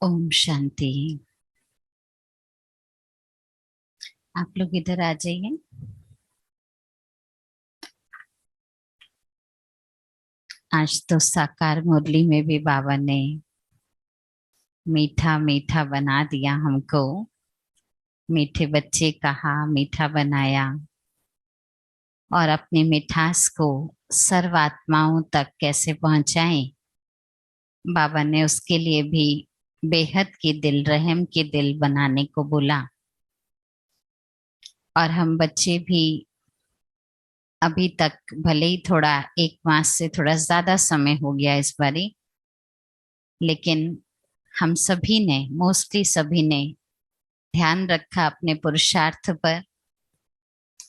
ओम शांति। आप लोग इधर आ जाइए। आज तो साकार मुरली में भी बाबा ने मीठा मीठा बना दिया हमको। मीठे बच्चे कहा, मीठा बनाया और अपनी मिठास को सर्व आत्माओं तक कैसे पहुंचाएं। बाबा ने उसके लिए भी बेहद की दिल, रहम की दिल बनाने को बोला। और हम बच्चे भी अभी तक भले ही थोड़ा एक मास से थोड़ा ज्यादा समय हो गया इस बारी, लेकिन हम सभी ने, मोस्टली सभी ने ध्यान रखा अपने पुरुषार्थ पर।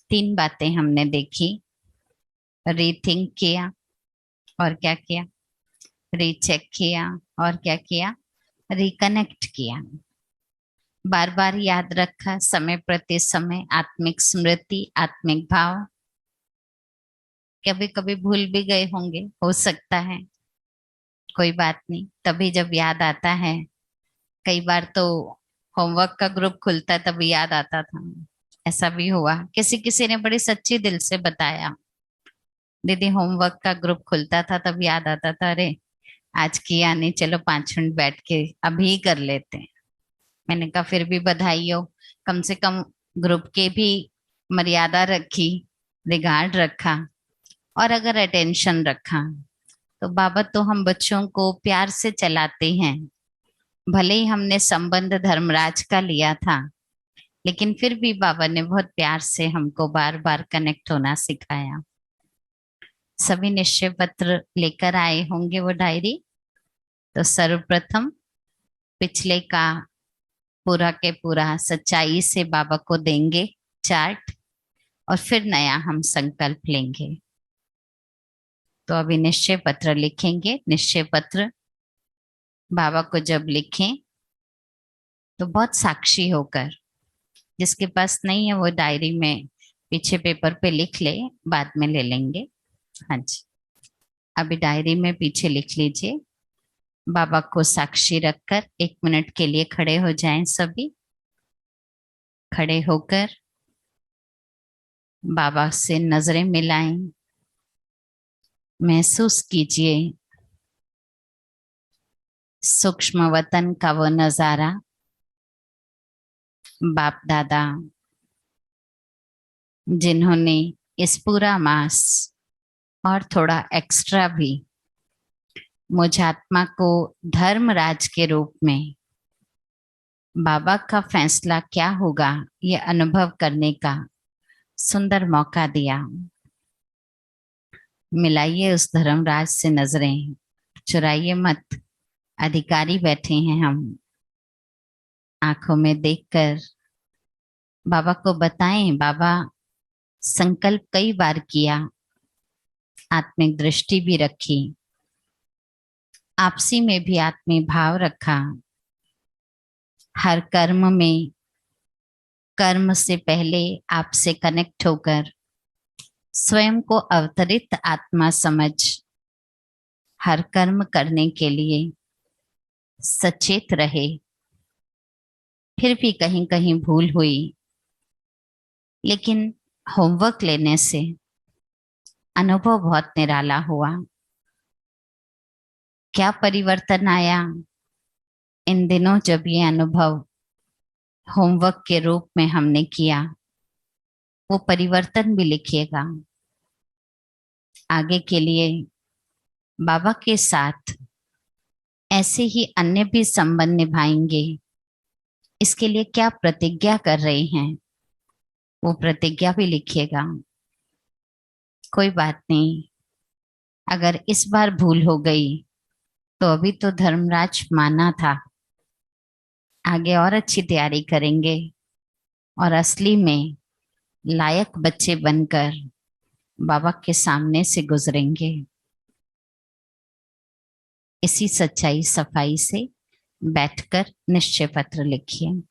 तीन बातें हमने देखी। रीथिंक किया और क्या किया, रीचेक किया और क्या किया, रिकनेक्ट किया। बार बार याद रखा, समय प्रति समय आत्मिक स्मृति, आत्मिक भाव। कभी कभी भूल भी गए होंगे, हो सकता है, कोई बात नहीं। तभी जब याद आता है, कई बार तो होमवर्क का ग्रुप खुलता है तभी याद आता था। ऐसा भी हुआ, किसी किसी ने बड़ी सच्ची दिल से बताया, दीदी होमवर्क का ग्रुप खुलता था तब याद आता था, अरे आज किया नहीं, चलो 5 मिनट बैठ के अभी ही कर लेते हैं। मैंने कहा फिर भी बधाई हो, कम से कम ग्रुप के भी मर्यादा रखी, रिगार्ड रखा और अगर अटेंशन रखा। तो बाबा तो हम बच्चों को प्यार से चलाते हैं। भले ही हमने संबंध धर्मराज का लिया था, लेकिन फिर भी बाबा ने बहुत प्यार से हमको बार बार कनेक्ट होना सिखाया। सभी निश्चय पत्र लेकर आए होंगे, वो डायरी। तो सर्वप्रथम पिछले का पूरा के पूरा सच्चाई से बाबा को देंगे चार्ट, और फिर नया हम संकल्प लेंगे। तो अभी निश्चय पत्र लिखेंगे। निश्चय पत्र बाबा को जब लिखें तो बहुत साक्षी होकर, जिसके पास नहीं है वो डायरी में पीछे पेपर पे लिख ले, बाद में ले लेंगे। हाँ जी, अभी डायरी में पीछे लिख लीजिए। बाबा को साक्षी रखकर 1 मिनट के लिए खड़े हो जाएं सभी। खड़े होकर बाबा से नजरें मिलाएं। महसूस कीजिए सूक्ष्म वतन का वो नजारा। बाप दादा जिन्होंने इस पूरा मास और थोड़ा एक्स्ट्रा भी मुझ आत्मा को धर्मराज के रूप में बाबा का फैसला क्या होगा ये अनुभव करने का सुंदर मौका दिया। मिलाइए उस धर्मराज से नजरें, चुराइए मत। अधिकारी बैठे हैं हम, आंखों में देखकर बाबा को बताएं, बाबा संकल्प कई बार किया, आत्मिक दृष्टि भी रखी, आपसी में भी आत्मीय भाव रखा। हर कर्म में कर्म से पहले आपसे कनेक्ट होकर स्वयं को अवतरित आत्मा समझ हर कर्म करने के लिए सचेत रहे। फिर भी कहीं कहीं भूल हुई, लेकिन होमवर्क लेने से अनुभव बहुत निराला हुआ। क्या परिवर्तन आया इन दिनों जब ये अनुभव होमवर्क के रूप में हमने किया, वो परिवर्तन भी लिखिएगा। आगे के लिए बाबा के साथ ऐसे ही अन्य भी संबंध निभाएंगे, इसके लिए क्या प्रतिज्ञा कर रहे हैं वो प्रतिज्ञा भी लिखिएगा। कोई बात नहीं, अगर इस बार भूल हो गई तो अभी तो धर्मराज माना था, आगे और अच्छी तैयारी करेंगे और असली में लायक बच्चे बनकर बाबा के सामने से गुजरेंगे। इसी सच्चाई सफाई से बैठकर निश्चय पत्र लिखिए।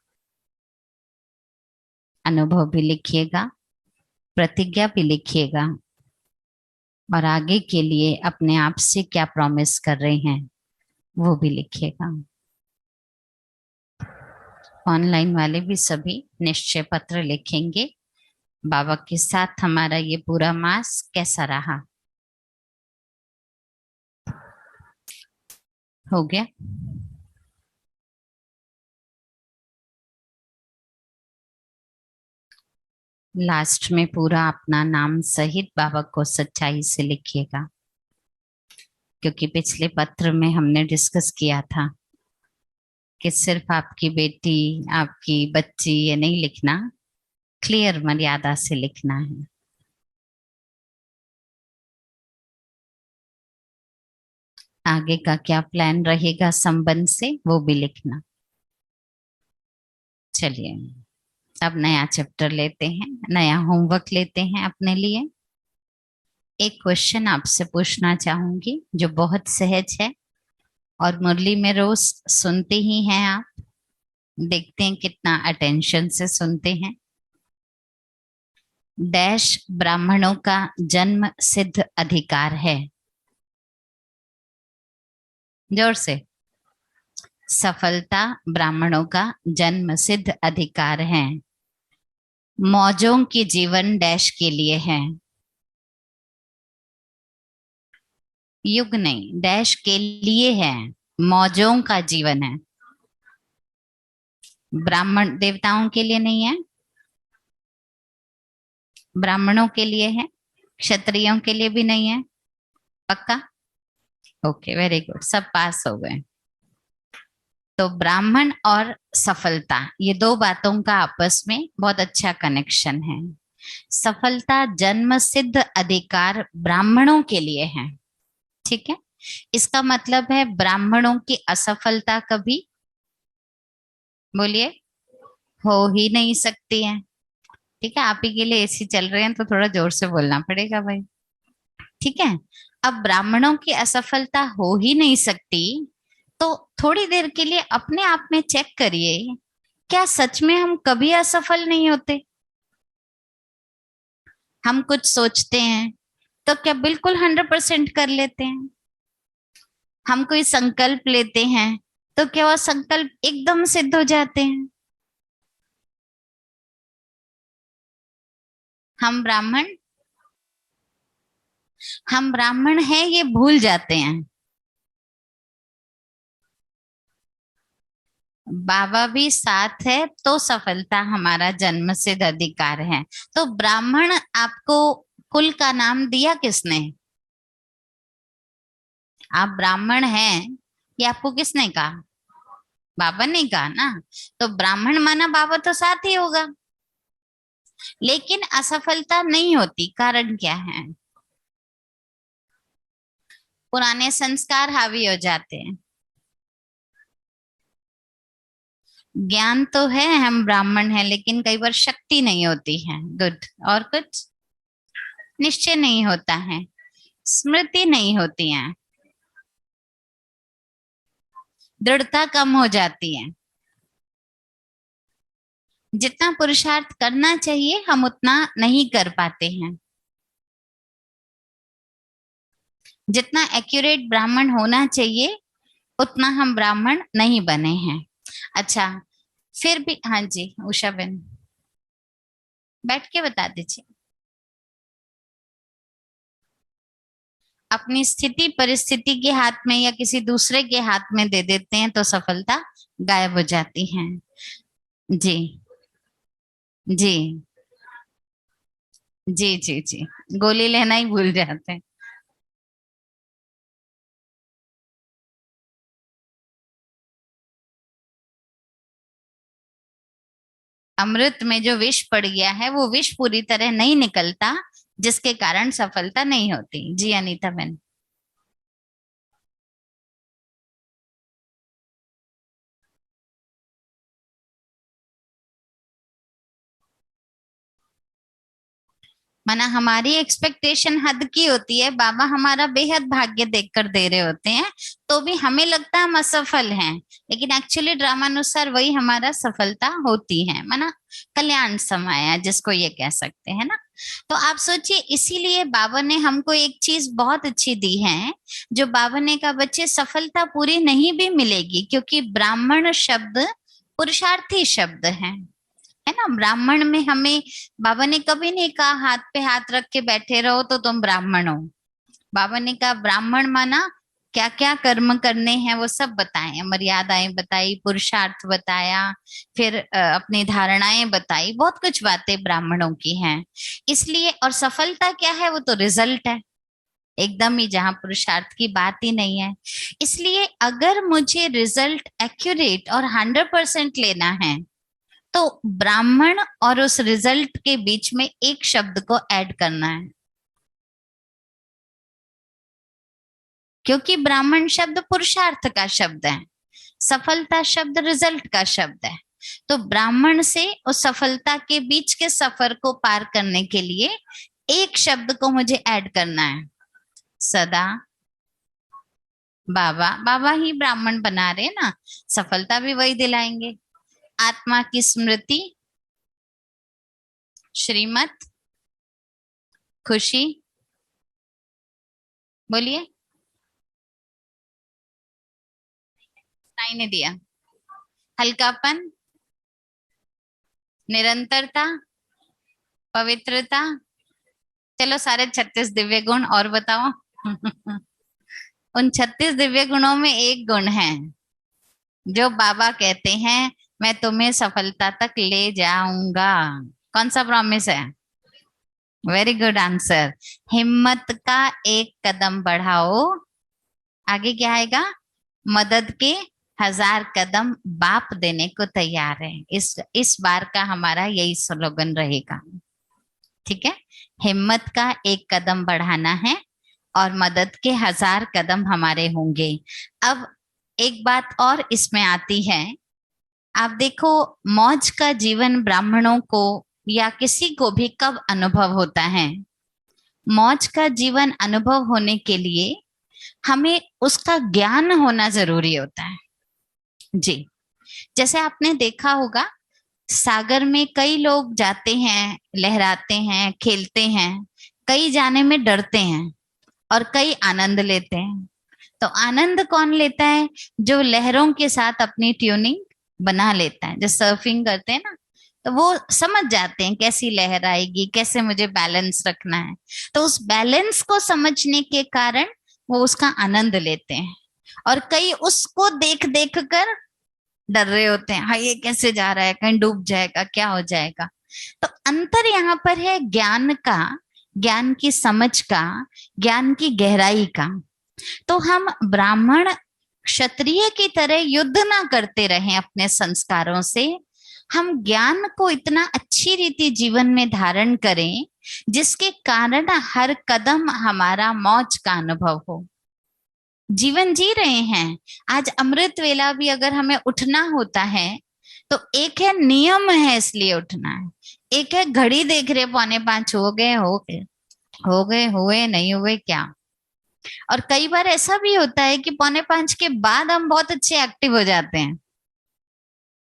अनुभव भी लिखिएगा, प्रतिज्ञा भी लिखिएगा और आगे के लिए अपने आप से क्या प्रॉमिस कर रहे हैं वो भी लिखिएगा। ऑनलाइन वाले भी सभी निश्चय पत्र लिखेंगे, बाबा के साथ हमारा ये पूरा मास कैसा रहा। हो गया? लास्ट में पूरा अपना नाम सहित बाबा को सच्चाई से लिखिएगा, क्योंकि पिछले पत्र में हमने डिस्कस किया था कि सिर्फ आपकी बेटी, आपकी बच्ची ये नहीं लिखना, क्लियर मर्यादा से लिखना है। आगे का क्या प्लान रहेगा संबंध से वो भी लिखना। चलिए अब नया चैप्टर लेते हैं, नया होमवर्क लेते हैं अपने लिए। एक क्वेश्चन आपसे पूछना चाहूंगी जो बहुत सहज है और मुरली में रोज सुनते ही हैं आप, देखते हैं कितना अटेंशन से सुनते हैं। डैश ब्राह्मणों का जन्म सिद्ध अधिकार है। जोर से। सफलता ब्राह्मणों का जन्म सिद्ध अधिकार है। मौजों की जीवन डैश के लिए है। युग नहीं, डैश के लिए है। मौजों का जीवन है, ब्राह्मण देवताओं के लिए नहीं है, ब्राह्मणों के लिए है, क्षत्रियों के लिए भी नहीं है। पक्का? ओके, वेरी गुड, सब पास हो गए। तो ब्राह्मण और सफलता, ये दो बातों का आपस में बहुत अच्छा कनेक्शन है। सफलता जन्म सिद्ध अधिकार ब्राह्मणों के लिए है, ठीक है। इसका मतलब है ब्राह्मणों की असफलता कभी, बोलिए, हो ही नहीं सकती है। ठीक है, आप ही के लिए एसी चल रहे हैं तो थोड़ा जोर से बोलना पड़ेगा भाई, ठीक है। अब ब्राह्मणों की असफलता हो ही नहीं सकती, तो थोड़ी देर के लिए अपने आप में चेक करिए, क्या सच में हम कभी असफल नहीं होते? हम कुछ सोचते हैं तो क्या बिल्कुल 100% कर लेते हैं? हम कोई संकल्प लेते हैं तो क्या वह संकल्प एकदम सिद्ध हो जाते हैं? हम ब्राह्मण हैं ये भूल जाते हैं। बाबा भी साथ है तो सफलता हमारा जन्म सिद्ध अधिकार है। तो ब्राह्मण आपको कुल का नाम दिया किसने? आप ब्राह्मण हैं ये आपको किसने कहा? बाबा ने कहा ना। तो ब्राह्मण माना बाबा तो साथ ही होगा, लेकिन असफलता नहीं होती। कारण क्या है? पुराने संस्कार हावी हो जाते हैं। ज्ञान तो है हम ब्राह्मण हैं, लेकिन कई बार शक्ति नहीं होती है। गुड। और कुछ? निश्चय नहीं होता है, स्मृति नहीं होती है, दृढ़ता कम हो जाती है। जितना पुरुषार्थ करना चाहिए हम उतना नहीं कर पाते हैं। जितना एक्यूरेट ब्राह्मण होना चाहिए उतना हम ब्राह्मण नहीं बने हैं। अच्छा, फिर भी हाँ जी उषा बहन, बैठ के बता दीजिए। अपनी स्थिति परिस्थिति के हाथ में या किसी दूसरे के हाथ में दे देते हैं तो सफलता गायब हो जाती है। जी जी जी जी जी, गोली लेना ही भूल जाते हैं। अमृत में जो विष पड़ गया है वो विष पूरी तरह नहीं निकलता, जिसके कारण सफलता नहीं होती। जी अनीता बहन। माना हमारी एक्सपेक्टेशन हद की होती है, बाबा हमारा बेहद भाग्य देखकर दे रहे होते हैं, तो भी हमें लगता है हम असफल हैं, लेकिन एक्चुअली ड्रामानुसार वही हमारा सफलता होती है। माना कल्याण समाया जिसको ये कह सकते हैं ना। तो आप सोचिए, इसीलिए बाबा ने हमको एक चीज बहुत अच्छी दी है, जो बाबा ने कहा बच्चे सफलता पूरी नहीं भी मिलेगी, क्योंकि ब्राह्मण शब्द पुरुषार्थी शब्द है ना। ब्राह्मण में हमें बाबा ने कभी नहीं कहा हाथ पे हाथ रख के बैठे रहो तो तुम ब्राह्मण हो। बाबा ने कहा ब्राह्मण माना क्या क्या कर्म करने हैं वो सब बताए, मर्यादाएं बताई, पुरुषार्थ बताया, फिर अपनी धारणाएं बताई, बहुत कुछ बातें ब्राह्मणों की हैं। इसलिए और सफलता क्या है, वो तो रिजल्ट है एकदम ही, जहां पुरुषार्थ की बात ही नहीं है। इसलिए अगर मुझे रिजल्ट एक्यूरेट और 100% लेना है तो ब्राह्मण और उस रिजल्ट के बीच में एक शब्द को ऐड करना है, क्योंकि ब्राह्मण शब्द पुरुषार्थ का शब्द है, सफलता शब्द रिजल्ट का शब्द है। तो ब्राह्मण से उस सफलता के बीच के सफर को पार करने के लिए एक शब्द को मुझे ऐड करना है, सदा। बाबा, बाबा ही ब्राह्मण बना रहे ना, सफलता भी वही दिलाएंगे। आत्मा की स्मृति, श्रीमत, खुशी, बोलिए, साई ने दिया, हल्कापन, निरंतरता, पवित्रता। चलो सारे 36 दिव्य गुण और बताओ। उन 36 दिव्य गुणों में एक गुण है जो बाबा कहते हैं मैं तुम्हें सफलता तक ले जाऊंगा। कौन सा प्रॉमिस है? Very good answer. हिम्मत का एक कदम बढ़ाओ, आगे क्या आएगा? मदद के 1000 कदम बाप देने को तैयार है। इस बार का हमारा यही स्लोगन रहेगा, ठीक है। हिम्मत का एक कदम बढ़ाना है और मदद के 1000 कदम हमारे होंगे। अब एक बात और इसमें आती है, आप देखो, मौज का जीवन ब्राह्मणों को या किसी को भी कब अनुभव होता है? मौज का जीवन अनुभव होने के लिए हमें उसका ज्ञान होना जरूरी होता है जी। जैसे आपने देखा होगा, सागर में कई लोग जाते हैं, लहराते हैं, खेलते हैं, कई जाने में डरते हैं और कई आनंद लेते हैं। तो आनंद कौन लेता है? जो लहरों के साथ अपनी ट्यूनिंग बना लेता है। जो सर्फिंग करते हैं ना, तो वो समझ जाते हैं कैसी लहर आएगी, कैसे मुझे बैलेंस रखना है। तो उस बैलेंस को समझने के कारण वो उसका आनंद लेते हैं। और कई उसको देख देख कर डर रहे होते हैं, हाँ ये कैसे जा रहा है, कहीं डूब जाएगा, क्या हो जाएगा। तो अंतर यहाँ पर है ज्ञान का, ज्ञान की समझ का, ज्ञान की गहराई का। तो हम ब्राह्मण क्षत्रिय की तरह युद्ध ना करते रहें अपने संस्कारों से, हम ज्ञान को इतना अच्छी रीति जीवन में धारण करें जिसके कारण हर कदम हमारा मौज का अनुभव हो। जीवन जी रहे हैं, आज अमृत वेला भी अगर हमें उठना होता है तो एक है नियम है इसलिए उठना है, एक है घड़ी देख रहे 4:45 हो गए हुए नहीं हुए क्या। और कई बार ऐसा भी होता है कि 4:45 के बाद हम बहुत अच्छे एक्टिव हो जाते हैं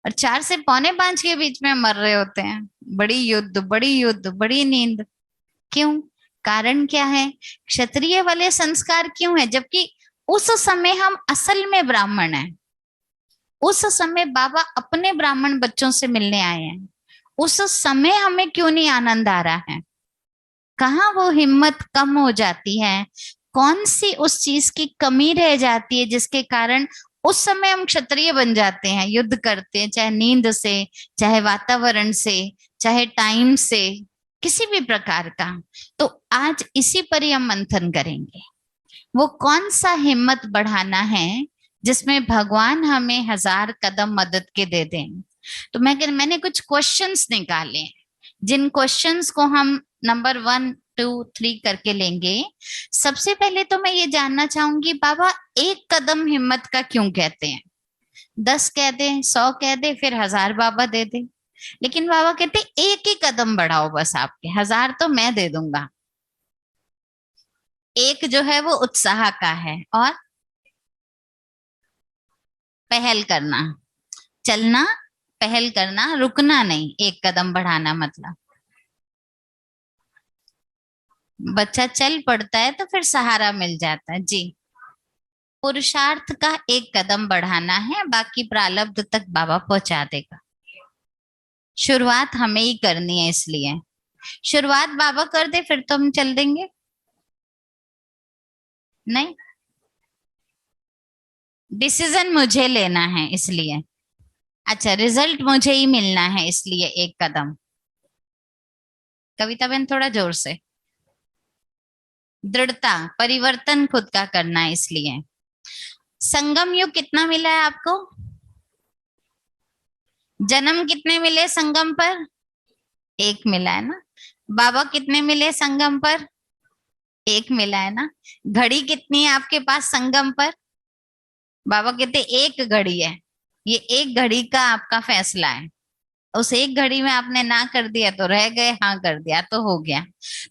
और 4 से 4:45 के बीच में मर रहे होते हैं। बड़ी युद्ध, बड़ी युद्ध, बड़ी नींद। क्यों? कारण क्या है? क्षत्रिय वाले संस्कार क्यों है, जबकि उस समय हम असल में ब्राह्मण हैं। उस समय बाबा अपने ब्राह्मण बच्चों से मिलने आए हैं। उस समय हमें क्यों नहीं आनंद आ रहा है? कहाँ वो हिम्मत कम हो जाती है? कौन सी उस चीज की कमी रह जाती है जिसके कारण उस समय हम क्षत्रिय बन जाते हैं, युद्ध करते हैं, चाहे नींद से, चाहे वातावरण से, चाहे टाइम से, किसी भी प्रकार का। तो आज इसी पर ही हम मंथन करेंगे, वो कौन सा हिम्मत बढ़ाना है जिसमें भगवान हमें 1000 कदम मदद के दे दें। तो मैंने कुछ क्वेश्चंस निकाले, जिन क्वेश्चंस को हम नंबर 1, 2, 3 करके लेंगे। सबसे पहले तो मैं ये जानना चाहूंगी, बाबा एक कदम हिम्मत का क्यों कहते हैं? 10 कह दे, 100 कह दे, फिर 1000 बाबा दे दे। लेकिन बाबा कहते एक ही कदम बढ़ाओ बस, आपके 1000 तो मैं दे दूंगा। एक जो है वो उत्साह का है और पहल करना, चलना, पहल करना, रुकना नहीं। एक कदम बढ़ाना मतलब बच्चा चल पड़ता है तो फिर सहारा मिल जाता है जी। पुरुषार्थ का एक कदम बढ़ाना है, बाकी प्रारब्ध तक बाबा पहुंचा देगा। शुरुआत हमें ही करनी है, इसलिए शुरुआत बाबा कर दे फिर तो हम चल देंगे। नहीं, डिसीजन मुझे लेना है इसलिए। अच्छा, रिजल्ट मुझे ही मिलना है इसलिए एक कदम। कविता बहन थोड़ा जोर से। दृढ़ता, परिवर्तन खुद का करना है इसलिए। संगम युग कितना मिला है आपको? जन्म कितने मिले संगम पर? एक मिला है ना। बाबा कितने मिले संगम पर? एक मिला है ना। घड़ी कितनी है आपके पास संगम पर? बाबा कहते एक घड़ी है। ये एक घड़ी का आपका फैसला है। उस एक घड़ी में आपने ना कर दिया तो रह गए, हाँ कर दिया तो हो गया।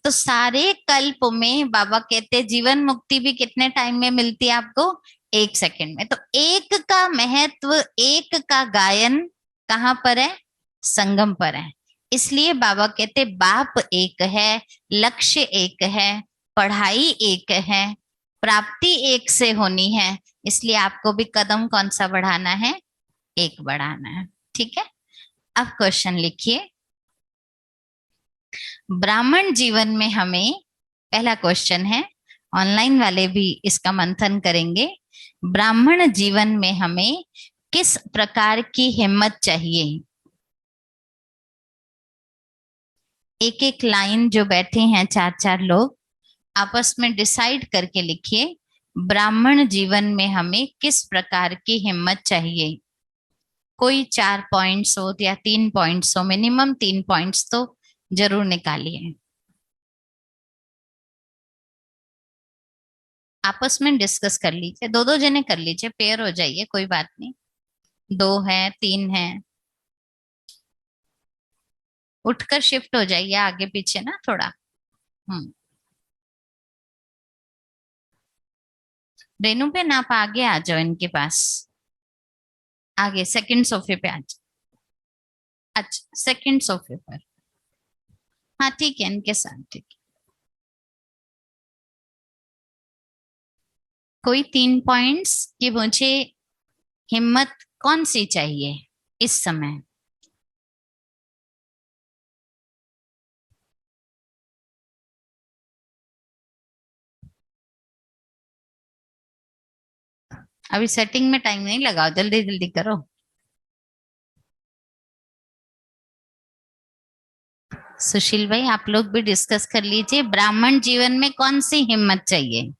तो सारे कल्प में बाबा कहते जीवन मुक्ति भी कितने टाइम में मिलती है आपको? एक सेकंड में। तो एक का महत्व, एक का गायन कहाँ पर है? संगम पर है। इसलिए बाबा कहते बाप एक है, लक्ष्य एक है, पढ़ाई एक है, प्राप्ति एक से होनी है। इसलिए आपको भी कदम कौन सा बढ़ाना है? एक बढ़ाना है। ठीक है, अब क्वेश्चन लिखिए। ब्राह्मण जीवन में हमें, पहला क्वेश्चन है, ऑनलाइन वाले भी इसका मंथन करेंगे। ब्राह्मण जीवन में हमें किस प्रकार की हिम्मत चाहिए? एक एक लाइन जो बैठे हैं चार चार लोग, आपस में डिसाइड करके लिखिए, ब्राह्मण जीवन में हमें किस प्रकार की हिम्मत चाहिए। कोई 4 पॉइंट्स हो या 3 पॉइंट्स हो, मिनिमम 3 पॉइंट्स तो जरूर निकालिए। आपस में डिस्कस कर लीजिए, दो दो जने कर लीजिए, पेयर हो जाइए, कोई बात नहीं। दो है, तीन है, उठकर शिफ्ट हो जाइए आगे पीछे ना थोड़ा। हम्म। रेनू पे आप आगे आ जाओ, इनके पास आगे सेकंड सोफे पे आ जाओ। अच्छा, सेकंड सोफे पर। हाँ ठीक है, इनके साथ ठीक है। कोई 3 पॉइंट्स कि मुझे हिम्मत कौन सी चाहिए इस समय? अभी सेटिंग में टाइम नहीं लगाओ, जल्दी जल्दी करो। सुशील भाई आप लोग भी डिस्कस कर लीजिए, ब्राह्मण जीवन में कौन सी हिम्मत चाहिए?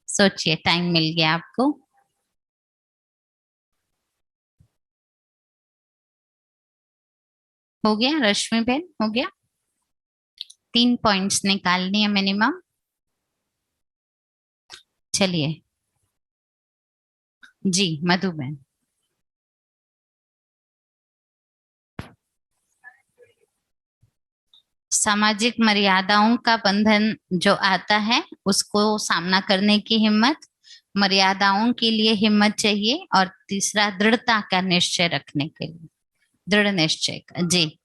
सोचिए, टाइम मिल गया आपको। हो गया रश्मि बहन, हो गया? 3 पॉइंट्स निकालनी है मिनिमम। चलिए जी, मधु बहन। सामाजिक मर्यादाओं का बंधन जो आता है उसको सामना करने की हिम्मत, मर्यादाओं के लिए हिम्मत चाहिए, और तीसरा दृढ़ता का निश्चय रखने के लिए, दृढ़ निश्चय का। जी,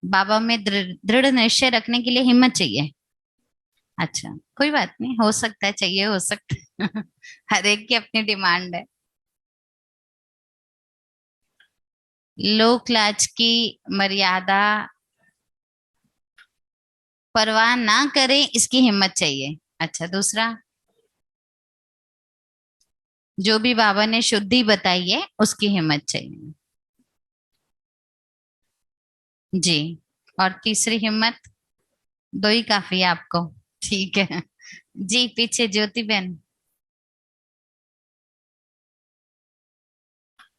बाबा में दृढ़ दृढ़ निश्चय रखने के लिए हिम्मत चाहिए। अच्छा, कोई बात नहीं, हो सकता है, चाहिए हो सकता है। हर एक की अपनी डिमांड है। लोक लाज की मर्यादा परवाह ना करें, इसकी हिम्मत चाहिए। अच्छा, दूसरा जो भी बाबा ने शुद्धि बताई है उसकी हिम्मत चाहिए। जी, और तीसरी हिम्मत? दो ही काफी है आपको? ठीक है। जी, पीछे ज्योति बहन।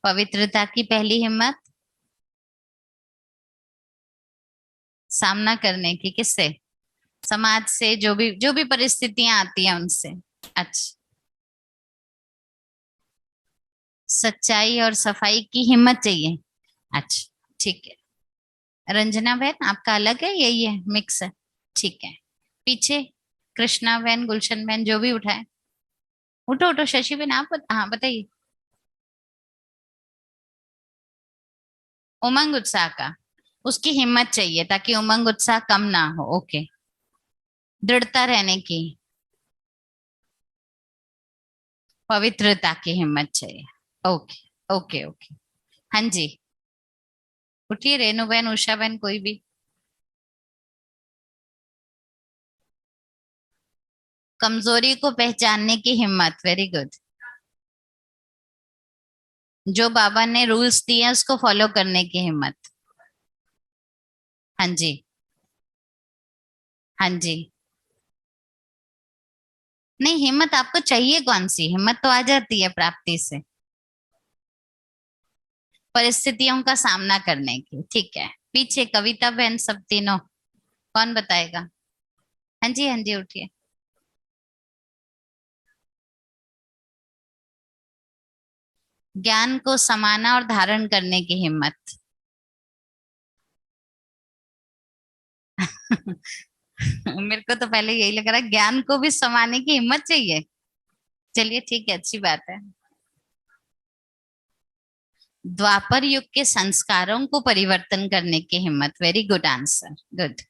पवित्रता की पहली हिम्मत, सामना करने की, किससे? समाज से, जो भी परिस्थितियां आती हैं उनसे। अच्छा, सच्चाई और सफाई की हिम्मत चाहिए। अच्छा, ठीक है। रंजना बहन आपका अलग है, यही है, मिक्स है? ठीक है। पीछे कृष्णा बहन, गुलशन बहन, जो भी उठाए। उठो उठो, शशि बहन आप हाँ बताइए। उमंग उत्साह का, उसकी हिम्मत चाहिए ताकि उमंग उत्साह कम ना हो। ओके। दृढ़ता रहने की। पवित्रता की हिम्मत चाहिए। Okay okay okay. हाँ जी, उठिए रेनू बहन, उषा बहन, कोई भी। कमजोरी को पहचानने की हिम्मत, वेरी गुड। जो बाबा ने रूल्स दिए हैं उसको फॉलो करने की हिम्मत। हाँ जी। हाँ जी। नहीं, हिम्मत आपको चाहिए कौन सी? हिम्मत तो आ जाती है प्राप्ति से, परिस्थितियों का सामना करने की। ठीक है, पीछे कविता बहन, सब तीनों। कौन बताएगा? हाँ जी, हाँ जी, उठिए। ज्ञान को समाना और धारण करने की हिम्मत। मेरे को तो पहले यही लग रहा है, ज्ञान को भी समाने की हिम्मत चाहिए। चलिए ठीक है, अच्छी बात है। द्वापर युग के संस्कारों को परिवर्तन करने की हिम्मत, वेरी गुड आंसर, गुड।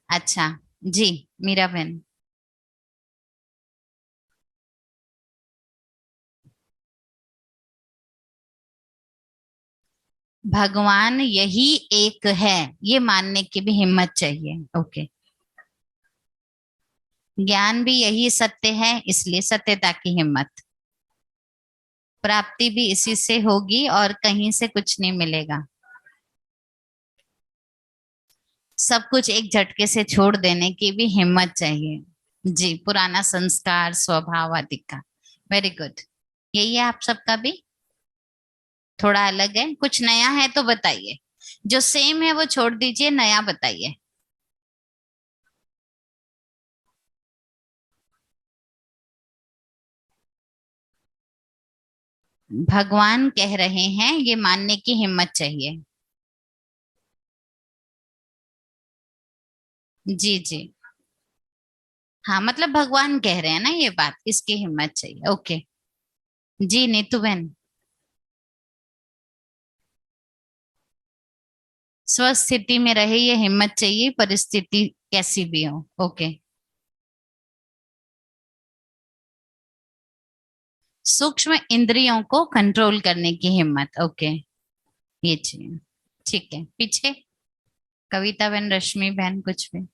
अच्छा जी, मीरा बहन। भगवान यही एक है, ये मानने की भी हिम्मत चाहिए। ओके। ज्ञान भी यही सत्य है, इसलिए सत्यता की हिम्मत। प्राप्ति भी इसी से होगी और कहीं से कुछ नहीं मिलेगा। सब कुछ एक झटके से छोड़ देने की भी हिम्मत चाहिए। जी, पुराना संस्कार, स्वभाव आदि का। Very good. यही है आप सबका भी? थोड़ा अलग है, कुछ नया है तो बताइए। जो सेम है वो छोड़ दीजिए, नया बताइए। भगवान कह रहे हैं, ये मानने की हिम्मत चाहिए। जी जी। हाँ, मतलब भगवान कह रहे हैं ना ये बात, इसकी हिम्मत चाहिए। ओके। जी नीतू बहन। स्वस्थिति में रहे, ये हिम्मत चाहिए, परिस्थिति कैसी भी हो। ओके। सूक्ष्म इंद्रियों को कंट्रोल करने की हिम्मत। ओके, ये चाहिए। ठीक है, पीछे कविता बहन, रश्मि बहन, कुछ भी।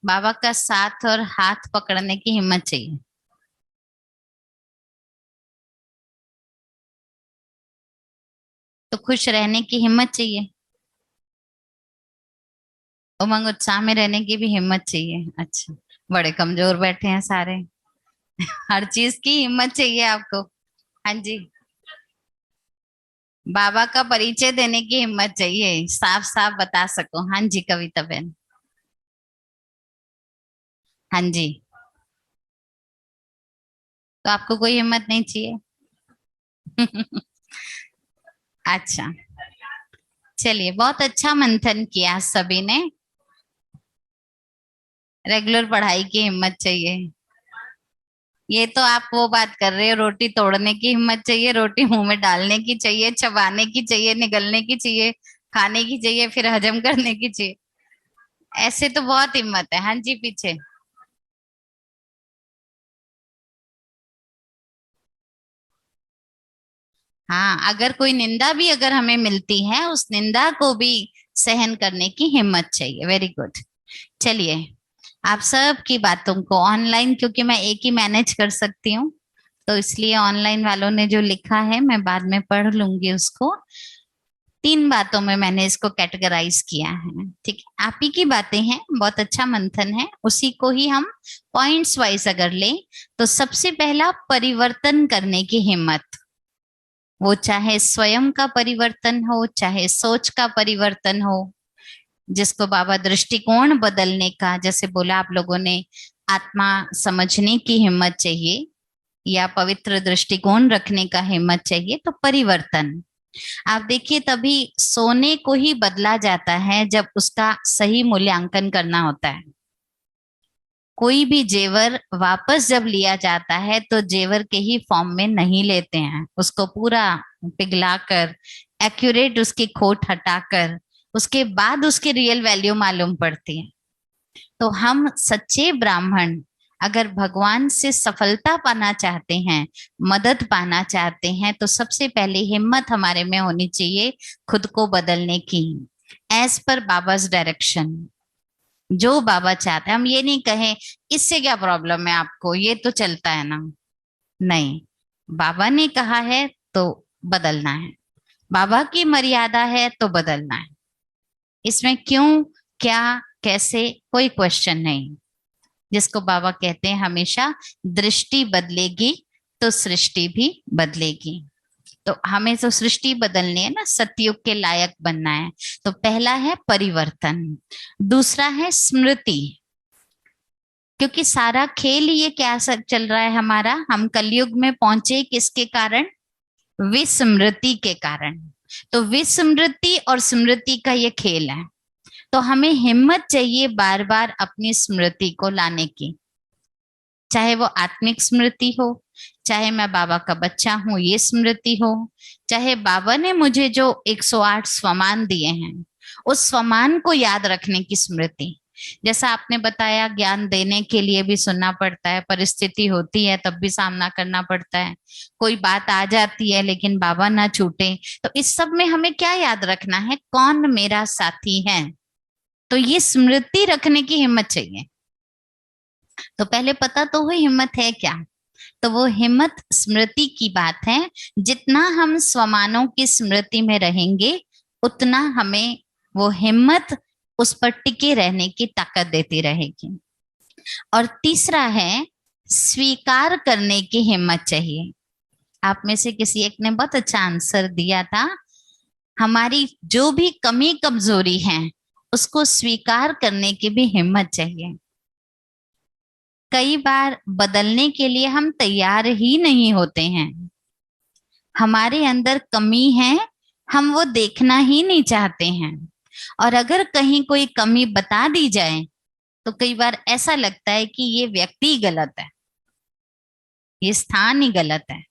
बाबा का साथ और हाथ पकड़ने की हिम्मत चाहिए। तो खुश रहने की हिम्मत चाहिए। उमंग उत्साह में रहने की भी हिम्मत चाहिए। अच्छा, बड़े कमजोर बैठे हैं सारे। हर चीज की हिम्मत चाहिए आपको। हाँ जी। बाबा का परिचय देने की हिम्मत चाहिए, साफ साफ बता सको। हाँ जी, कविता बहन। हाँ जी। तो आपको कोई हिम्मत नहीं चाहिए? अच्छा, चलिए, बहुत अच्छा मंथन किया सभी ने। रेगुलर पढ़ाई की हिम्मत चाहिए। ये तो आप वो बात कर रहे हो, रोटी तोड़ने की हिम्मत चाहिए, रोटी मुंह में डालने की चाहिए, चबाने की चाहिए, निगलने की चाहिए, खाने की चाहिए, फिर हजम करने की चाहिए। ऐसे तो बहुत हिम्मत है। हाँ जी, पीछे। हाँ, अगर कोई निंदा भी अगर हमें मिलती है, उस निंदा को भी सहन करने की हिम्मत चाहिए। Very good. चलिए, आप सब की बातों को ऑनलाइन, क्योंकि मैं एक ही मैनेज कर सकती हूँ, तो इसलिए ऑनलाइन वालों ने जो लिखा है मैं बाद में पढ़ लूंगी उसको। तीन बातों में मैंने इसको कैटेगराइज किया है। ठीक है, आप ही की बातें हैं, बहुत अच्छा मंथन है, उसी को ही हम पॉइंट्स वाइज अगर लें, तो सबसे पहला, परिवर्तन करने की हिम्मत। वो चाहे स्वयं का परिवर्तन हो, चाहे सोच का परिवर्तन हो, जिसको बाबा दृष्टिकोण बदलने का, जैसे बोला आप लोगों ने, आत्मा समझने की हिम्मत चाहिए, या पवित्र दृष्टिकोण रखने का हिम्मत चाहिए, तो परिवर्तन। आप देखिए, तभी सोने को ही बदला जाता है जब उसका सही मूल्यांकन करना होता है। कोई भी जेवर वापस जब लिया जाता है तो जेवर के ही फॉर्म में नहीं लेते हैं, उसको पूरा पिघलाकर, एक्यूरेट उसकी खोट हटाकर, उसके बाद उसकी रियल वैल्यू मालूम पड़ती है। तो हम सच्चे ब्राह्मण अगर भगवान से सफलता पाना चाहते हैं, मदद पाना चाहते हैं, तो सबसे पहले हिम्मत हमारे में होनी चाहिए खुद को बदलने की, एज पर बाबाज डायरेक्शन। जो बाबा चाहते हैं, हम ये नहीं कहें इससे क्या प्रॉब्लम है आपको, ये तो चलता है ना। नहीं, बाबा ने कहा है तो बदलना है, बाबा की मर्यादा है तो बदलना है। इसमें क्यों, क्या, कैसे कोई क्वेश्चन नहीं। जिसको बाबा कहते हैं हमेशा, दृष्टि बदलेगी तो सृष्टि भी बदलेगी। तो हमें तो सृष्टि बदलनी है ना, सतयुग के लायक बनना है। तो पहला है परिवर्तन, दूसरा है स्मृति। क्योंकि सारा खेल ये क्या सब चल रहा है हमारा, हम कलयुग में पहुंचे किसके कारण, विस्मृति के कारण। तो विस्मृति और स्मृति का ये खेल है। तो हमें हिम्मत चाहिए बार बार अपनी स्मृति को लाने की, चाहे वो आत्मिक स्मृति हो, चाहे मैं बाबा का बच्चा हूं ये स्मृति हो, चाहे बाबा ने मुझे जो 108 स्वमान दिए हैं उस स्वमान को याद रखने की स्मृति। जैसा आपने बताया, ज्ञान देने के लिए भी सुनना पड़ता है, परिस्थिति होती है तब भी सामना करना पड़ता है, कोई बात आ जाती है लेकिन बाबा ना छूटे। तो इस सब में हमें क्या याद रखना है, कौन मेरा साथी है। तो ये स्मृति रखने की हिम्मत चाहिए। तो पहले पता तो हुई हिम्मत है क्या। तो वो हिम्मत स्मृति की बात है। जितना हम स्वमानों की स्मृति में रहेंगे उतना हमें वो हिम्मत उस पर टिके रहने की ताकत देती रहेगी। और तीसरा है स्वीकार करने की हिम्मत चाहिए। आप में से किसी एक ने बहुत अच्छा आंसर दिया था, हमारी जो भी कमी कमजोरी है उसको स्वीकार करने की भी हिम्मत चाहिए। कई बार बदलने के लिए हम तैयार ही नहीं होते हैं, हमारे अंदर कमी है, हम वो देखना ही नहीं चाहते हैं। और अगर कहीं कोई कमी बता दी जाए तो कई बार ऐसा लगता है कि ये व्यक्ति गलत है, ये स्थान ही गलत है।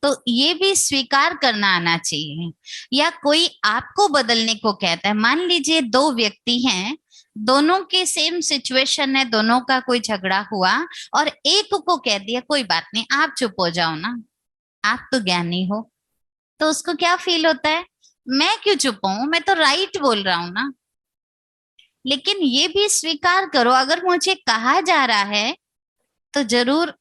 तो ये भी स्वीकार करना आना चाहिए। या कोई आपको बदलने को कहता है, मान लीजिए दो व्यक्ति हैं, दोनों के सेम सिचुएशन है, दोनों का कोई झगड़ा हुआ और एक को कह दिया कोई बात नहीं आप चुप हो जाओ ना, आप तो ज्ञानी हो। तो उसको क्या फील होता है, मैं क्यों चुप हूं, मैं तो राइट बोल रहा हूं ना। लेकिन ये भी स्वीकार करो, अगर मुझे कहा जा रहा है तो जरूर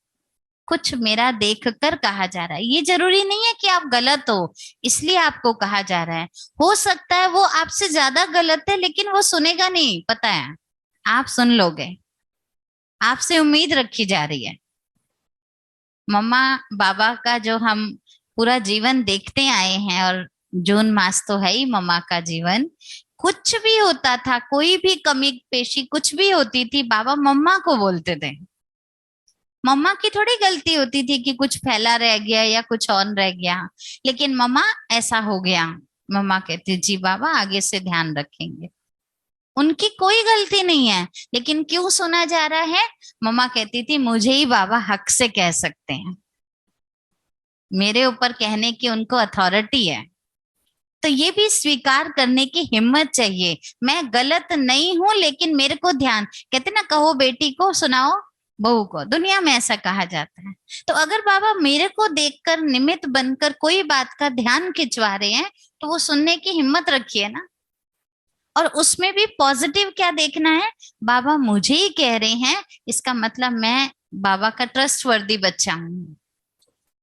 कुछ मेरा देख कर कहा जा रहा है। ये जरूरी नहीं है कि आप गलत हो इसलिए आपको कहा जा रहा है। हो सकता है वो आपसे ज्यादा गलत है लेकिन वो सुनेगा नहीं, पता है, आप सुन लोगे, आपसे उम्मीद रखी जा रही है। मम्मा बाबा का जो हम पूरा जीवन देखते आए हैं, और जून मास तो है ही मम्मा का जीवन, कुछ भी होता था, कोई भी कमी पेशी कुछ भी होती थी, बाबा मम्मा को बोलते थे। मम्मा की थोड़ी गलती होती थी कि कुछ फैला रह गया या कुछ ऑन रह गया, लेकिन मम्मा ऐसा हो गया, मम्मा कहती जी बाबा आगे से ध्यान रखेंगे। उनकी कोई गलती नहीं है, लेकिन क्यों सुना जा रहा है, मम्मा कहती थी मुझे ही बाबा हक से कह सकते हैं, मेरे ऊपर कहने की उनको अथॉरिटी है। तो ये भी स्वीकार करने की हिम्मत चाहिए, मैं गलत नहीं हूं लेकिन मेरे को ध्यान, कहते ना कहो बेटी को सुनाओ बहू को, दुनिया में ऐसा कहा जाता है। तो अगर बाबा मेरे को देखकर निमित्त बनकर कोई बात का ध्यान खिंचवा रहे हैं तो वो सुनने की हिम्मत रखिए ना। और उसमें भी पॉजिटिव क्या देखना है, बाबा मुझे ही कह रहे हैं, इसका मतलब मैं बाबा का ट्रस्टवर्दी बच्चा हूं,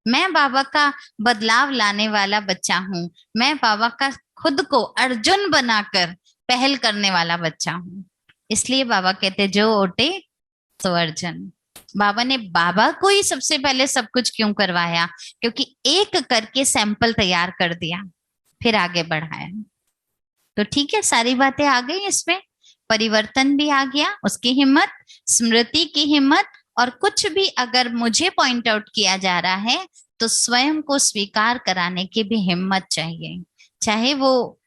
मैं बाबा का बदलाव लाने वाला बच्चा हूं, मैं बाबा का खुद को अर्जुन बनाकर पहल करने वाला बच्चा हूं। इसलिए बाबा कहते जो ओटे तो अर्जुन। बाबा ने बाबा को ही सबसे पहले सब कुछ क्यों करवाया, क्योंकि एक करके सैंपल तैयार कर दिया फिर आगे बढ़ाया। तो ठीक है, सारी बातें आ गई इसमें, परिवर्तन भी आ गया, उसकी हिम्मत, स्मृति की हिम्मत, और कुछ भी अगर मुझे पॉइंट आउट किया जा रहा है तो स्वयं को स्वीकार कराने की भी हिम्मत चाहिए, चाहे वो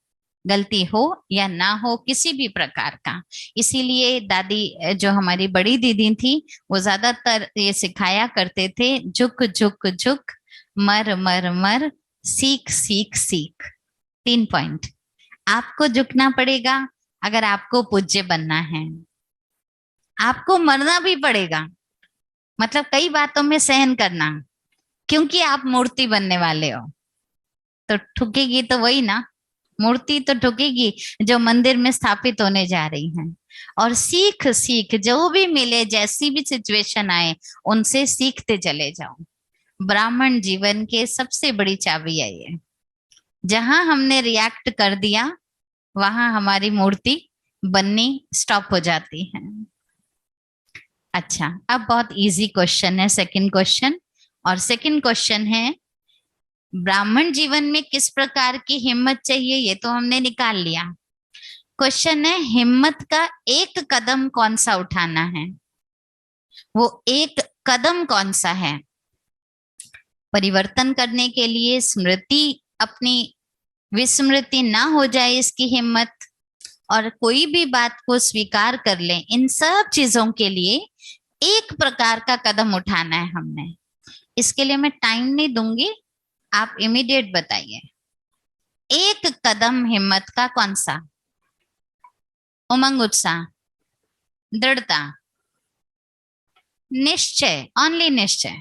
गलती हो या ना हो किसी भी प्रकार का। इसीलिए दादी जो हमारी बड़ी दीदी थी वो ज्यादातर ये सिखाया करते थे, झुक झुक झुक, मर मर मर, सीख सीख सीख। 3 पॉइंट, आपको झुकना पड़ेगा अगर आपको पूज्य बनना है, आपको मरना भी पड़ेगा मतलब कई बातों में सहन करना, क्योंकि आप मूर्ति बनने वाले हो। तो ठुकेगी तो वही ना, मूर्ति तो ठुकेगी जो मंदिर में स्थापित होने जा रही है। और सीख सीख जो भी मिले, जैसी भी सिचुएशन आए, उनसे सीखते चले जाओ। ब्राह्मण जीवन के सबसे बड़ी चाबी है ये। जहां हमने रिएक्ट कर दिया, वहां हमारी मूर्ति बननी स्टॉप हो जाती है। अच्छा, अब बहुत इजी क्वेश्चन है सेकंड क्वेश्चन। और सेकंड क्वेश्चन है, ब्राह्मण जीवन में किस प्रकार की हिम्मत चाहिए, ये तो हमने निकाल लिया। क्वेश्चन है, हिम्मत का एक कदम कौन सा उठाना है? वो एक कदम कौन सा है? परिवर्तन करने के लिए, स्मृति अपनी विस्मृति ना हो जाए इसकी हिम्मत, और कोई भी बात को स्वीकार कर ले, इन सब चीजों के लिए एक प्रकार का कदम उठाना है हमने। इसके लिए मैं टाइम नहीं दूंगी, आप इमीडिएट बताइए। एक कदम हिम्मत का कौन सा? उमंग, उत्साह, दृढ़ता, निश्चय, ओनली निश्चय।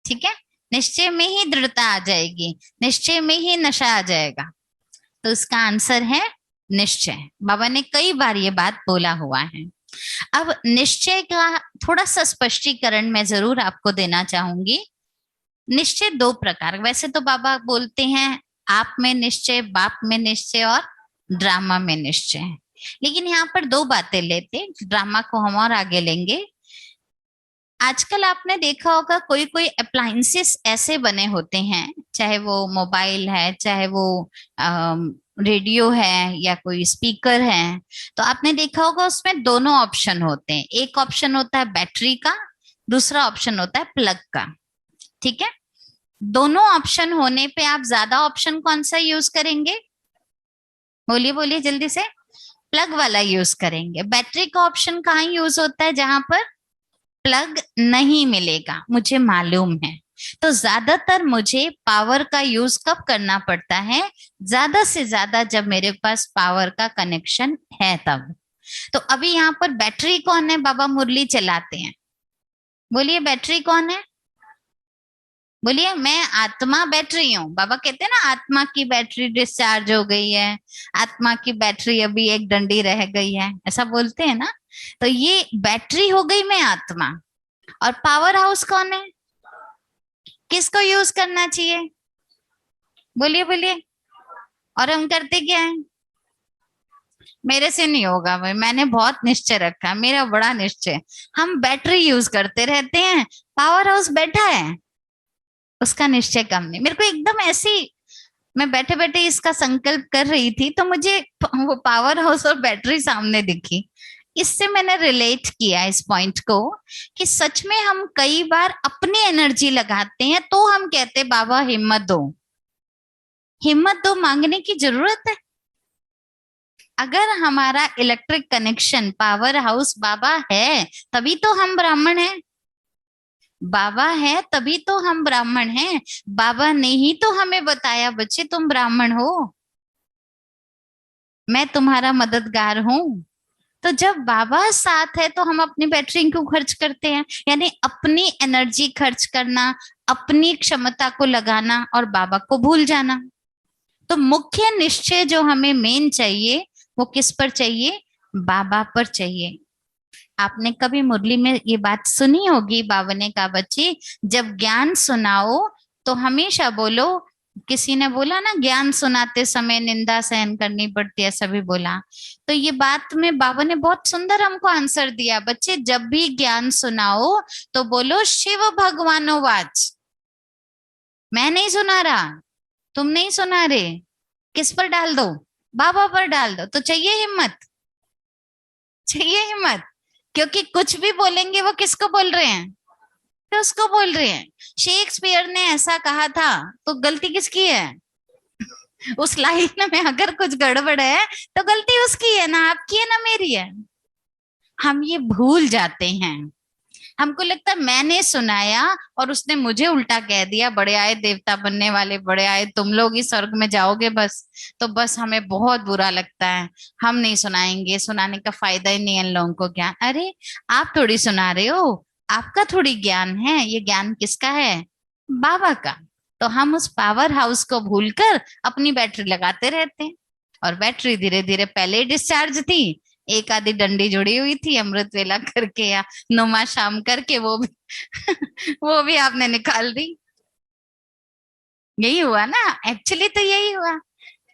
ठीक है, निश्चय में ही दृढ़ता आ जाएगी, निश्चय में ही नशा आ जाएगा। तो इसका आंसर है निश्चय। बाबा ने कई बार ये बात बोला हुआ है। अब निश्चय का थोड़ा सा स्पष्टीकरण मैं जरूर आपको देना चाहूंगी। निश्चय दो प्रकार, वैसे तो बाबा बोलते हैं आप में निश्चय, बाप में निश्चय और ड्रामा में निश्चय, लेकिन यहाँ पर दो बातें लेते, ड्रामा को हम और आगे लेंगे। आजकल आपने देखा होगा कोई कोई अप्लायंसेस ऐसे बने होते हैं, चाहे वो मोबाइल है, चाहे वो रेडियो है, या कोई स्पीकर है, तो आपने देखा होगा उसमें दोनों ऑप्शन होते हैं। एक ऑप्शन होता है बैटरी का, दूसरा ऑप्शन होता है प्लग का। ठीक है, दोनों ऑप्शन होने पे आप ज्यादा ऑप्शन कौन सा यूज करेंगे? बोलिए बोलिए जल्दी से। प्लग वाला यूज करेंगे। बैटरी का ऑप्शन कहाँ यूज होता है? जहां पर प्लग नहीं मिलेगा, मुझे मालूम है। तो ज्यादातर मुझे पावर का यूज कब करना पड़ता है? ज्यादा से ज्यादा जब मेरे पास पावर का कनेक्शन है तब। तो अभी यहाँ पर बैटरी कौन है? बाबा मुरली चलाते हैं। बोलिए बैटरी कौन है? बोलिए। मैं आत्मा बैटरी हूँ। बाबा कहते हैं ना, आत्मा की बैटरी डिस्चार्ज हो गई है, आत्मा की बैटरी अभी एक डंडी रह गई है, ऐसा बोलते हैं ना। तो ये बैटरी हो गई मैं आत्मा। और पावर हाउस कौन है? किसको यूज करना चाहिए? बोलिए बोलिए। और हम करते क्या है? मेरे से नहीं होगा भाई, मैंने बहुत निश्चय रखा है, मेरा बड़ा निश्चय। हम बैटरी यूज करते रहते हैं, पावर हाउस बैठा है, उसका निश्चय कम नहीं। मेरे को एकदम ऐसी, मैं बैठे बैठे इसका संकल्प कर रही थी तो मुझे वो पावर हाउस और बैटरी सामने दिखी। इससे मैंने रिलेट किया इस पॉइंट को कि सच में हम कई बार अपनी एनर्जी लगाते हैं, तो हम कहते बाबा हिम्मत दो, हिम्मत दो, मांगने की जरूरत है। अगर हमारा इलेक्ट्रिक कनेक्शन, पावर हाउस बाबा है, तभी तो हम ब्राह्मण हैं। बाबा है तभी तो हम ब्राह्मण हैं। बाबा ने ही तो हमें बताया, बच्चे तुम ब्राह्मण हो, मैं तुम्हारा मददगार हूं। तो जब बाबा साथ है तो हम अपनी बैटरी क्यों खर्च करते हैं? यानी अपनी एनर्जी खर्च करना, अपनी क्षमता को लगाना और बाबा को भूल जाना। तो मुख्य निश्चय जो हमें मेन चाहिए, वो किस पर चाहिए? बाबा पर चाहिए। आपने कभी मुरली में ये बात सुनी होगी, बाबा ने कहा बच्ची जब ज्ञान सुनाओ तो हमेशा बोलो, किसी ने बोला ना ज्ञान सुनाते समय निंदा सहन करनी पड़ती है, सभी बोला। तो ये बात में बाबा ने बहुत सुंदर हमको आंसर दिया, बच्चे जब भी ज्ञान सुनाओ तो बोलो शिव भगवानो वाच। मैं नहीं सुना रहा, तुम नहीं सुना रहे, किस पर डाल दो? बाबा पर डाल दो। तो चाहिए हिम्मत, चाहिए हिम्मत, क्योंकि कुछ भी बोलेंगे वो किसको बोल रहे हैं? तो उसको बोल रहे हैं। शेक्सपियर ने ऐसा कहा था, तो गलती किसकी है? उस लाइन में अगर कुछ गड़बड़ है तो गलती उसकी है ना, आपकी है ना मेरी है। हम ये भूल जाते हैं, हमको लगता है मैंने सुनाया और उसने मुझे उल्टा कह दिया, बड़े आए देवता बनने वाले, बड़े आए, तुम लोग ही स्वर्ग में जाओगे बस। तो बस हमें बहुत बुरा लगता है, हम नहीं सुनाएंगे, सुनाने का फायदा ही नहीं है इन लोगों को। क्या? अरे आप थोड़ी सुना रहे हो, आपका थोड़ी ज्ञान है, ये ज्ञान किसका है? बाबा का। तो हम उस पावर हाउस को भूलकर अपनी बैटरी लगाते रहते हैं, और बैटरी धीरे धीरे पहले डिस्चार्ज थी, एक आधी डंडी जुड़ी हुई थी अमृत वेला करके या नुमा शाम करके, वो भी वो भी आपने निकाल दी। यही हुआ ना, एक्चुअली तो यही हुआ।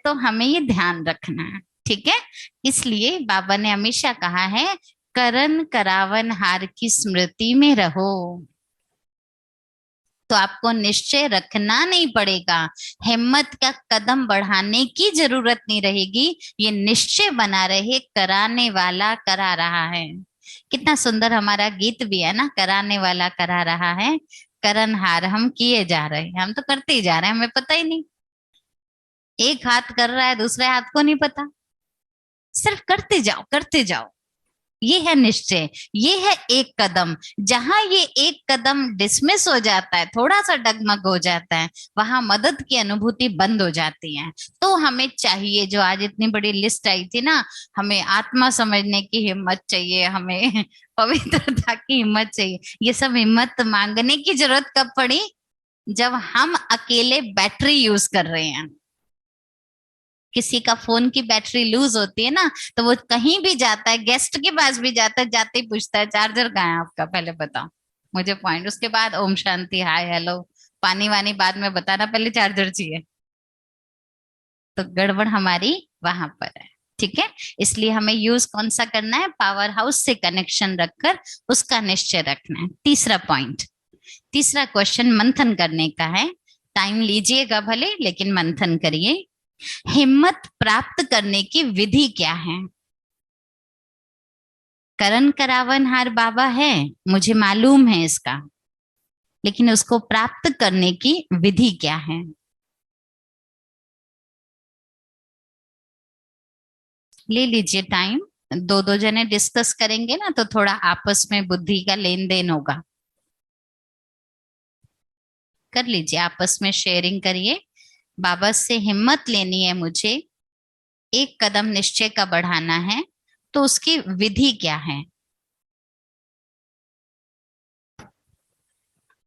तो हमें ये ध्यान रखना है, ठीक है। इसलिए बाबा ने हमेशा कहा है, करन करावन हार की स्मृति में रहो। तो आपको निश्चय रखना नहीं पड़ेगा, हिम्मत का कदम बढ़ाने की जरूरत नहीं रहेगी, ये निश्चय बना रहे कराने वाला करा रहा है। कितना सुंदर हमारा गीत भी है ना, कराने वाला करा रहा है, करन हार हम किए जा रहे हैं, हम तो करते ही जा रहे हैं, हमें पता ही नहीं। एक हाथ कर रहा है, दूसरे हाथ को नहीं पता, सिर्फ करते जाओ करते जाओ। ये है निश्चय, ये है एक कदम। जहां ये एक कदम डिसमिस हो जाता है, थोड़ा सा डगमग हो जाता है, वहां मदद की अनुभूति बंद हो जाती है। तो हमें चाहिए, जो आज इतनी बड़ी लिस्ट आई थी ना, हमें आत्मा समझने की हिम्मत चाहिए, हमें पवित्रता की हिम्मत चाहिए। ये सब हिम्मत मांगने की जरूरत कब पड़ी? जब हम अकेले बैटरी यूज कर रहे हैं। किसी का फोन की बैटरी लूज होती है ना, तो वो कहीं भी जाता है, गेस्ट के पास भी जाता है, जाते ही पूछता है चार्जर कहाँ है आपका, पहले बताओ मुझे पॉइंट, उसके बाद ओम शांति हाय हेलो पानी वानी बाद में बताना, पहले चार्जर चाहिए। तो गड़बड़ हमारी वहां पर है, ठीक है। इसलिए हमें यूज कौन सा करना है? पावर हाउस से कनेक्शन रखकर उसका निश्चय रखना है। तीसरा पॉइंट, तीसरा क्वेश्चन मंथन करने का है। टाइम लीजिएगा भले, लेकिन मंथन करिए। हिम्मत प्राप्त करने की विधि क्या है? करण करावनहार बाबा है, मुझे मालूम है इसका, लेकिन उसको प्राप्त करने की विधि क्या है? ले लीजिए टाइम। दो दो जने डिस्कस करेंगे ना, तो थोड़ा आपस में बुद्धि का लेन देन होगा। कर लीजिए, आपस में शेयरिंग करिए। बाबा से हिम्मत लेनी है मुझे, एक कदम निश्चय का बढ़ाना है, तो उसकी विधि क्या है?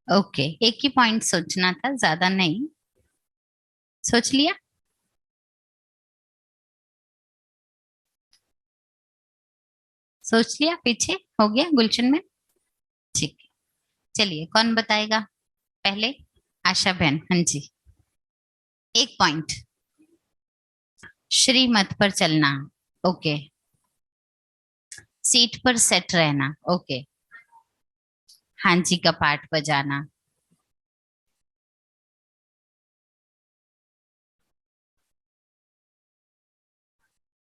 ओके, एक ही पॉइंट सोचना था, ज्यादा नहीं। सोच लिया? सोच लिया, पीछे हो गया गुलशन में? ठीक है, चलिए कौन बताएगा पहले? आशा बहन, हाँ जी। एक पॉइंट, श्रीमत पर चलना। ओके। सीट पर सेट रहना। ओके। हाँ जी का पाठ बजाना।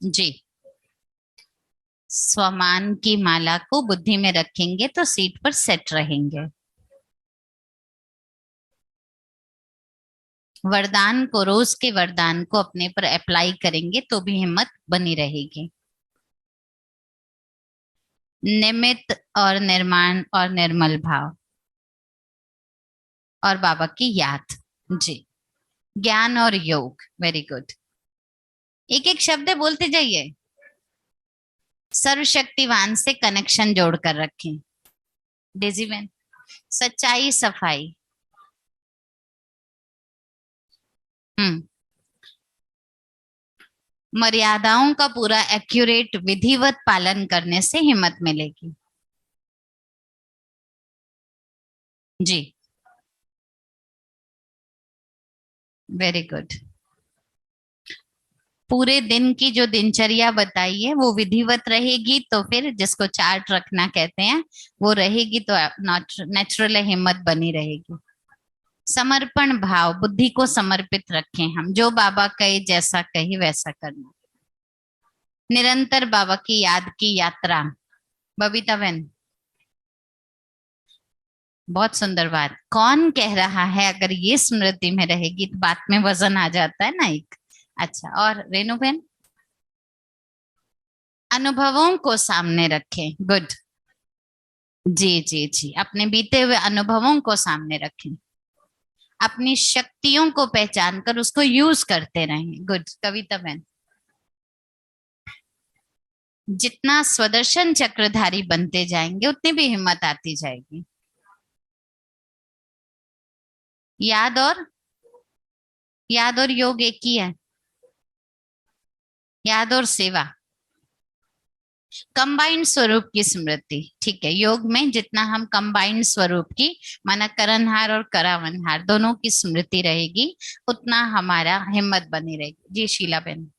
जी। स्वमान की माला को बुद्धि में रखेंगे तो सीट पर सेट रहेंगे। वरदान को, रोज के वरदान को अपने पर अप्लाई करेंगे तो भी हिम्मत बनी रहेगी। निमित्त और निर्माण और निर्मल भाव और बाबा की याद। जी। ज्ञान और योग, वेरी गुड। एक एक शब्द बोलते जाइए। सर्वशक्तिवान से कनेक्शन जोड़कर रखें। डेजी बहन, सच्चाई सफाई। हम्म। मर्यादाओं का पूरा एक्यूरेट विधिवत पालन करने से हिम्मत मिलेगी। जी। Very good. पूरे दिन की जो दिनचर्या बताई है वो विधिवत रहेगी, तो फिर जिसको चार्ट रखना कहते हैं वो रहेगी, तो नेचुरल हिम्मत बनी रहेगी। समर्पण भाव, बुद्धि को समर्पित रखें हम, जो बाबा कहे, जैसा कहे वैसा करना। निरंतर बाबा की याद की यात्रा। बबीता बहन, बहुत सुंदर बात। कौन कह रहा है? अगर ये स्मृति में रहेगी तो बात में वजन आ जाता है ना एक। अच्छा, और रेणु बहन? अनुभवों को सामने रखें। गुड। जी जी जी, अपने बीते हुए अनुभवों को सामने रखें, अपनी शक्तियों को पहचान कर उसको यूज करते रहें। गुड। कविता बहन? जितना स्वदर्शन चक्रधारी बनते जाएंगे उतनी भी हिम्मत आती जाएगी। याद और योग एक ही है। याद और सेवा, कंबाइंड स्वरूप की स्मृति। ठीक है, योग में जितना हम कंबाइंड स्वरूप की, माना करणहार और करावनहार दोनों की स्मृति रहेगी, उतना हमारा हिम्मत बनी रहेगी। जी शीला बेन।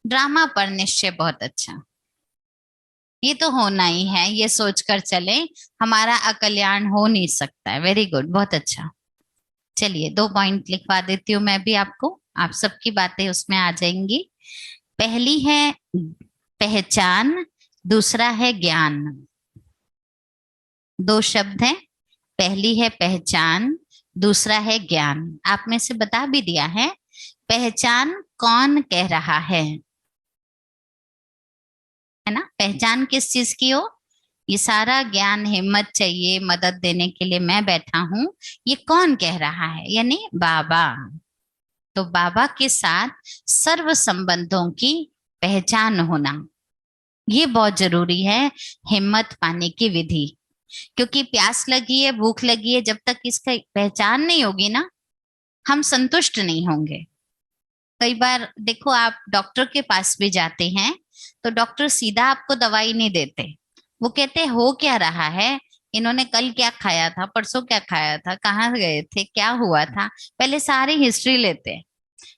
ड्रामा पर निश्चय बहुत अच्छा, ये तो होना ही है, ये सोचकर चले हमारा अकल्याण हो नहीं सकता है। वेरी गुड, बहुत अच्छा। चलिए 2 पॉइंट लिखवा देती हूँ मैं भी आपको, आप सबकी बातें उसमें आ जाएंगी। पहली है पहचान, दूसरा है ज्ञान। दो शब्द हैं, पहली है पहचान, दूसरा है ज्ञान। आप में से बता भी दिया है। पहचान कौन कह रहा है ना? पहचान किस चीज की हो? ये सारा ज्ञान हिम्मत चाहिए मदद देने के लिए मैं बैठा हूं, ये कौन कह रहा है? यानी बाबा। तो बाबा के साथ सर्व संबंधों की पहचान होना, ये बहुत जरूरी है हिम्मत पाने की विधि। क्योंकि प्यास लगी है, भूख लगी है, जब तक इसका पहचान नहीं होगी ना, हम संतुष्ट नहीं होंगे। कई बार देखो, आप डॉक्टर के पास भी जाते हैं तो डॉक्टर सीधा आपको दवाई नहीं देते, वो कहते हो क्या रहा है, इन्होंने कल क्या खाया था, परसों क्या खाया था, कहाँ गए थे, क्या हुआ था, पहले सारी हिस्ट्री लेते हैं,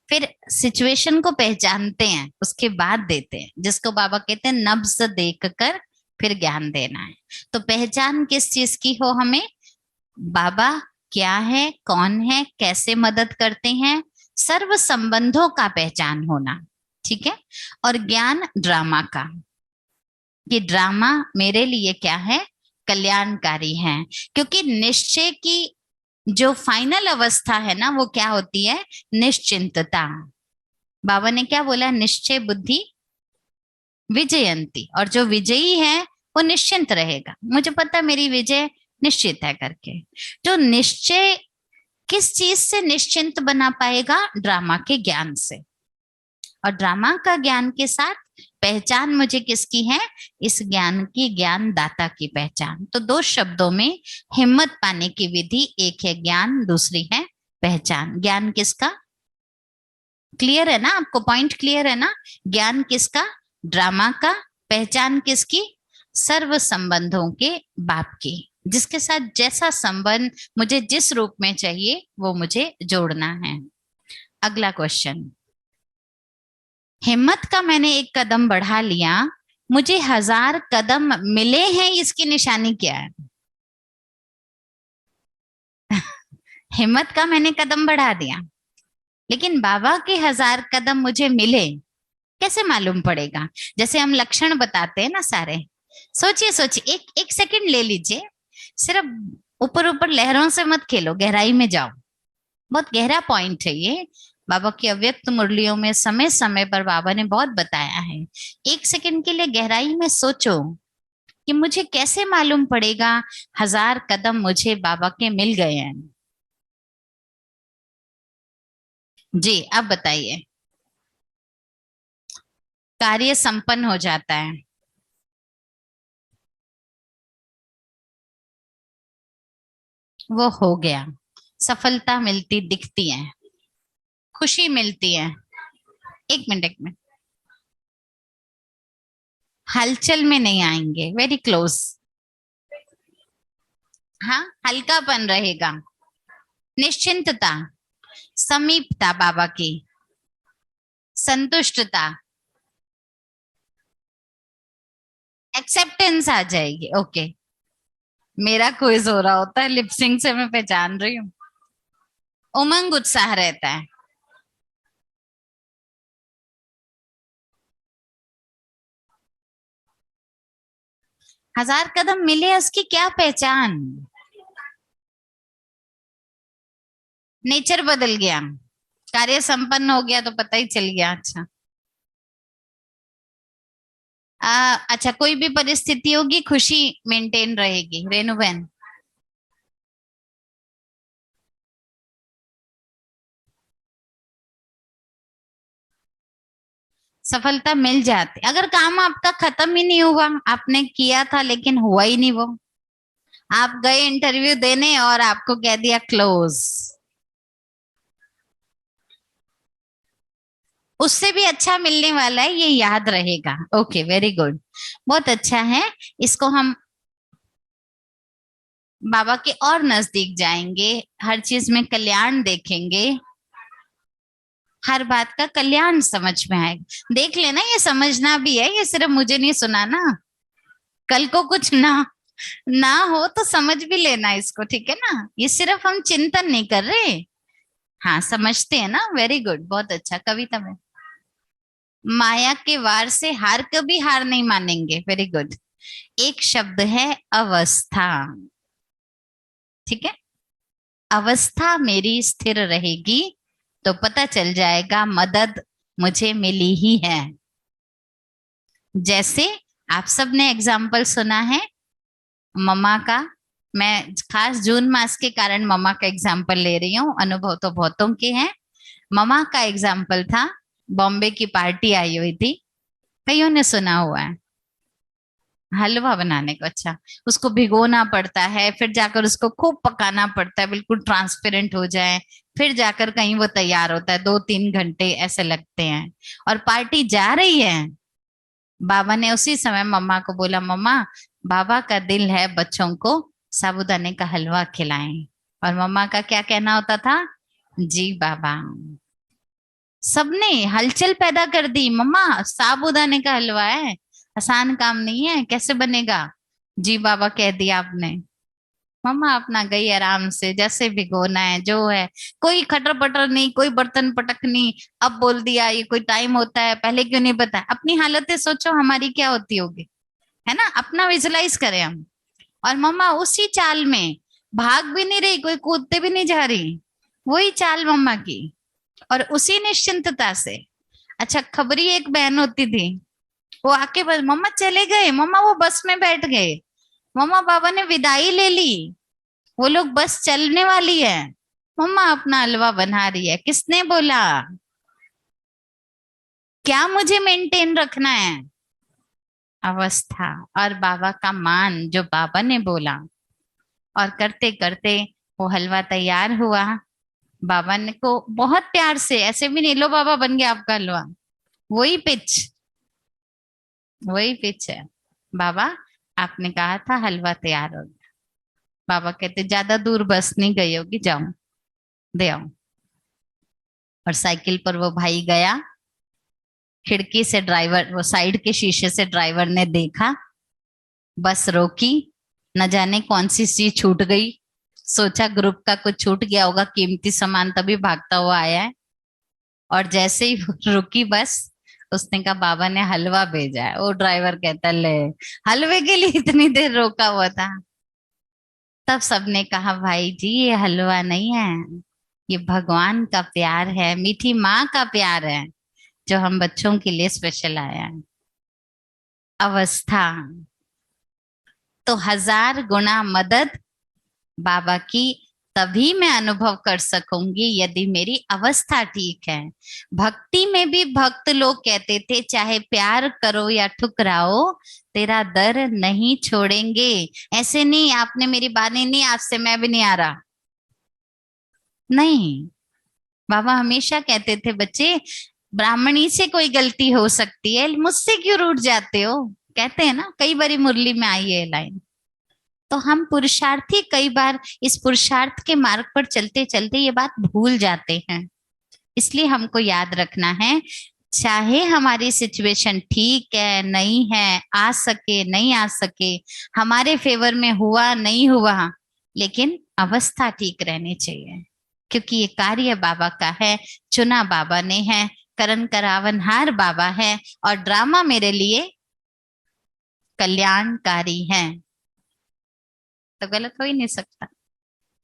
फिर सिचुएशन को पहचानते हैं, उसके बाद देते हैं, जिसको बाबा कहते हैं नब्ज देख कर फिर ज्ञान देना है। तो पहचान किस चीज की हो हमें? बाबा क्या है, कौन है, कैसे मदद करते हैं, सर्व संबंधों का पहचान होना। ठीक है। और ज्ञान ड्रामा का, कि ड्रामा मेरे लिए क्या है, कल्याणकारी है। क्योंकि निश्चय की जो फाइनल अवस्था है ना, वो क्या होती है? निश्चिंतता। बाबा ने क्या बोला? निश्चय बुद्धि विजयंती। और जो विजयी है वो निश्चिंत रहेगा, मुझे पता मेरी विजय निश्चित है करके। जो निश्चय किस चीज से निश्चिंत बना पाएगा? ड्रामा के ज्ञान से। और ड्रामा का ज्ञान के साथ पहचान मुझे किसकी है? इस ज्ञान की, ज्ञान दाता की पहचान। तो दो शब्दों में हिम्मत पाने की विधि, एक है ज्ञान, दूसरी है पहचान। ज्ञान किसका? क्लियर है ना आपको? पॉइंट क्लियर है ना? ज्ञान किसका? ड्रामा का। पहचान किसकी? सर्व संबंधों के बाप की, जिसके साथ जैसा संबंध मुझे जिस रूप में चाहिए वो मुझे जोड़ना है। अगला क्वेश्चन, हिम्मत का मैंने एक कदम बढ़ा लिया, मुझे 1000 कदम मिले हैं, इसकी निशानी क्या है? हिम्मत का मैंने कदम बढ़ा दिया, लेकिन बाबा के 1000 कदम मुझे मिले, कैसे मालूम पड़ेगा? जैसे हम लक्षण बताते हैं ना सारे, सोचिए सोचिए, एक एक सेकंड ले लीजिए, सिर्फ ऊपर ऊपर लहरों से मत खेलो, गहराई में जाओ। बहुत गहरा पॉइंट है ये। बाबा की अव्यक्त मुरलियों में समय समय पर बाबा ने बहुत बताया है। एक सेकंड के लिए गहराई में सोचो कि मुझे कैसे मालूम पड़ेगा 1000 कदम मुझे बाबा के मिल गए हैं। जी अब बताइए। कार्य संपन्न हो जाता है। वो हो गया, सफलता मिलती दिखती है, खुशी मिलती है। एक मिनट एक मिनट, हलचल में नहीं आएंगे, वेरी क्लोज। हाँ, हल्कापन रहेगा, निश्चिंतता, समीपता बाबा की, संतुष्टता, एक्सेप्टेंस आ जाएगी। ओके, मेरा क्विज हो रहा होता है, लिपसिंग से मैं पहचान रही हूँ। उमंग उत्साह रहता है। 1000 कदम मिले, उसकी क्या पहचान? नेचर बदल गया, कार्य संपन्न हो गया तो पता ही चल गया। अच्छा अच्छा, कोई भी परिस्थिति होगी खुशी मेंटेन रहेगी, रेणु बहन। सफलता मिल जाती। अगर काम आपका खत्म ही नहीं हुआ, आपने किया था लेकिन हुआ ही नहीं वो, आप गए इंटरव्यू देने और आपको कह दिया क्लोज, उससे भी अच्छा मिलने वाला है, ये याद रहेगा। ओके, वेरी गुड, बहुत अच्छा है। इसको हम बाबा के और नजदीक जाएंगे, हर चीज में कल्याण देखेंगे, हर बात का कल्याण समझ में आएगा। देख लेना, ये समझना भी है, ये सिर्फ मुझे नहीं सुनाना, कल को कुछ ना ना हो तो समझ भी लेना इसको, ठीक है ना। ये सिर्फ हम चिंतन नहीं कर रहे, हाँ समझते हैं ना। वेरी गुड, बहुत अच्छा। कविता में माया के वार से हार कभी हार नहीं मानेंगे, वेरी गुड। एक शब्द है अवस्था, ठीक है। अवस्था मेरी स्थिर रहेगी तो पता चल जाएगा मदद मुझे मिली ही है। जैसे आप सबने एग्जाम्पल सुना है मम्मा का, मैं खास जून मास के कारण मम्मा का एग्जाम्पल ले रही हूँ, अनुभव तो बहुतों के हैं। मम्मा का एग्जाम्पल था, बॉम्बे की पार्टी आई हुई थी, कईयों ने सुना हुआ है, हलवा बनाने को। अच्छा, उसको भिगोना पड़ता है, फिर जाकर उसको खूब पकाना पड़ता है, बिल्कुल ट्रांसपेरेंट हो जाए, फिर जाकर कहीं वो तैयार होता है, 2-3 घंटे ऐसे लगते हैं। और पार्टी जा रही है, बाबा ने उसी समय मम्मा को बोला, मम्मा बाबा का दिल है बच्चों को साबूदाने का हलवा खिलाएं। और मम्मा का क्या कहना होता था, जी बाबा। सबने हलचल पैदा कर दी, मम्मा साबूदाने का हलवा है, आसान काम नहीं है, कैसे बनेगा। जी बाबा कह दिया आपने। मम्मा अपना गई आराम से, जैसे भिगोना है जो है, कोई खटर पटर नहीं, कोई बर्तन पटक नहीं। अब बोल दिया, ये कोई टाइम होता है, पहले क्यों नहीं बताया। अपनी हालतें सोचो हमारी क्या होती होगी, है ना, अपना विजुलाइज करें हम। और मम्मा उसी चाल में भाग भी नहीं रही, कोई कूदते भी नहीं जा रही, वही चाल मम्मा की, और उसी निश्चिंतता से। अच्छा, खबरी एक बहन होती थी, वो आके बस, मम्मा चले गए, मम्मा वो बस में बैठ गए, मम्मा बाबा ने विदाई ले ली, वो लोग बस चलने वाली है, मम्मा अपना हलवा बना रही है, किसने बोला, क्या मुझे मेंटेन रखना है, अवस्था और बाबा का मान, जो बाबा ने बोला। और करते करते वो हलवा तैयार हुआ। बाबा ने को बहुत प्यार से, ऐसे भी नहीं लो बाबा बन गया आपका हलवा, वही पिच, वही पिच है। बाबा आपने कहा था हलवा तैयार हो गया। बाबा कहते ज्यादा दूर बस नहीं गई होगी, जाओ दे आओ। और साइकिल पर वो भाई गया, खिड़की से ड्राइवर, वो साइड के शीशे से ड्राइवर ने देखा, बस रोकी, न जाने कौन सी चीज छूट गई, सोचा ग्रुप का कुछ छूट गया होगा कीमती सामान, तभी भागता हुआ आया है। और जैसे ही रुकी बस, उसने कहा बाबा ने हलवा भेजा है। वो ड्राइवर कहता ले, हलवे के लिए इतनी देर रोका हुआ था। तब सबने कहा भाई जी ये हलवा नहीं है, ये भगवान का प्यार है, मीठी माँ का प्यार है, जो हम बच्चों के लिए स्पेशल आया है। अवस्था तो 1000 गुना मदद बाबा की तभी मैं अनुभव कर सकूंगी यदि मेरी अवस्था ठीक है। भक्ति में भी भक्त लोग कहते थे, चाहे प्यार करो या ठुकराओ, तेरा दर नहीं छोड़ेंगे। ऐसे नहीं आपने मेरी बानी नहीं, आज से मैं भी नहीं आ रहा, नहीं। बाबा हमेशा कहते थे, बच्चे ब्राह्मणी से कोई गलती हो सकती है, मुझसे क्यों रूठ जाते हो, कहते हैं ना, कई बारी मुरली में आई है लाइन। तो हम पुरुषार्थी कई बार इस पुरुषार्थ के मार्ग पर चलते चलते ये बात भूल जाते हैं। इसलिए हमको याद रखना है, चाहे हमारी सिचुएशन ठीक है नहीं है, आ सके नहीं आ सके, हमारे फेवर में हुआ नहीं हुआ, लेकिन अवस्था ठीक रहनी चाहिए, क्योंकि ये कार्य बाबा का है, चुना बाबा ने है, करण करावनहार बाबा है, और ड्रामा मेरे लिए कल्याणकारी है, तो गलत हो ही नहीं सकता।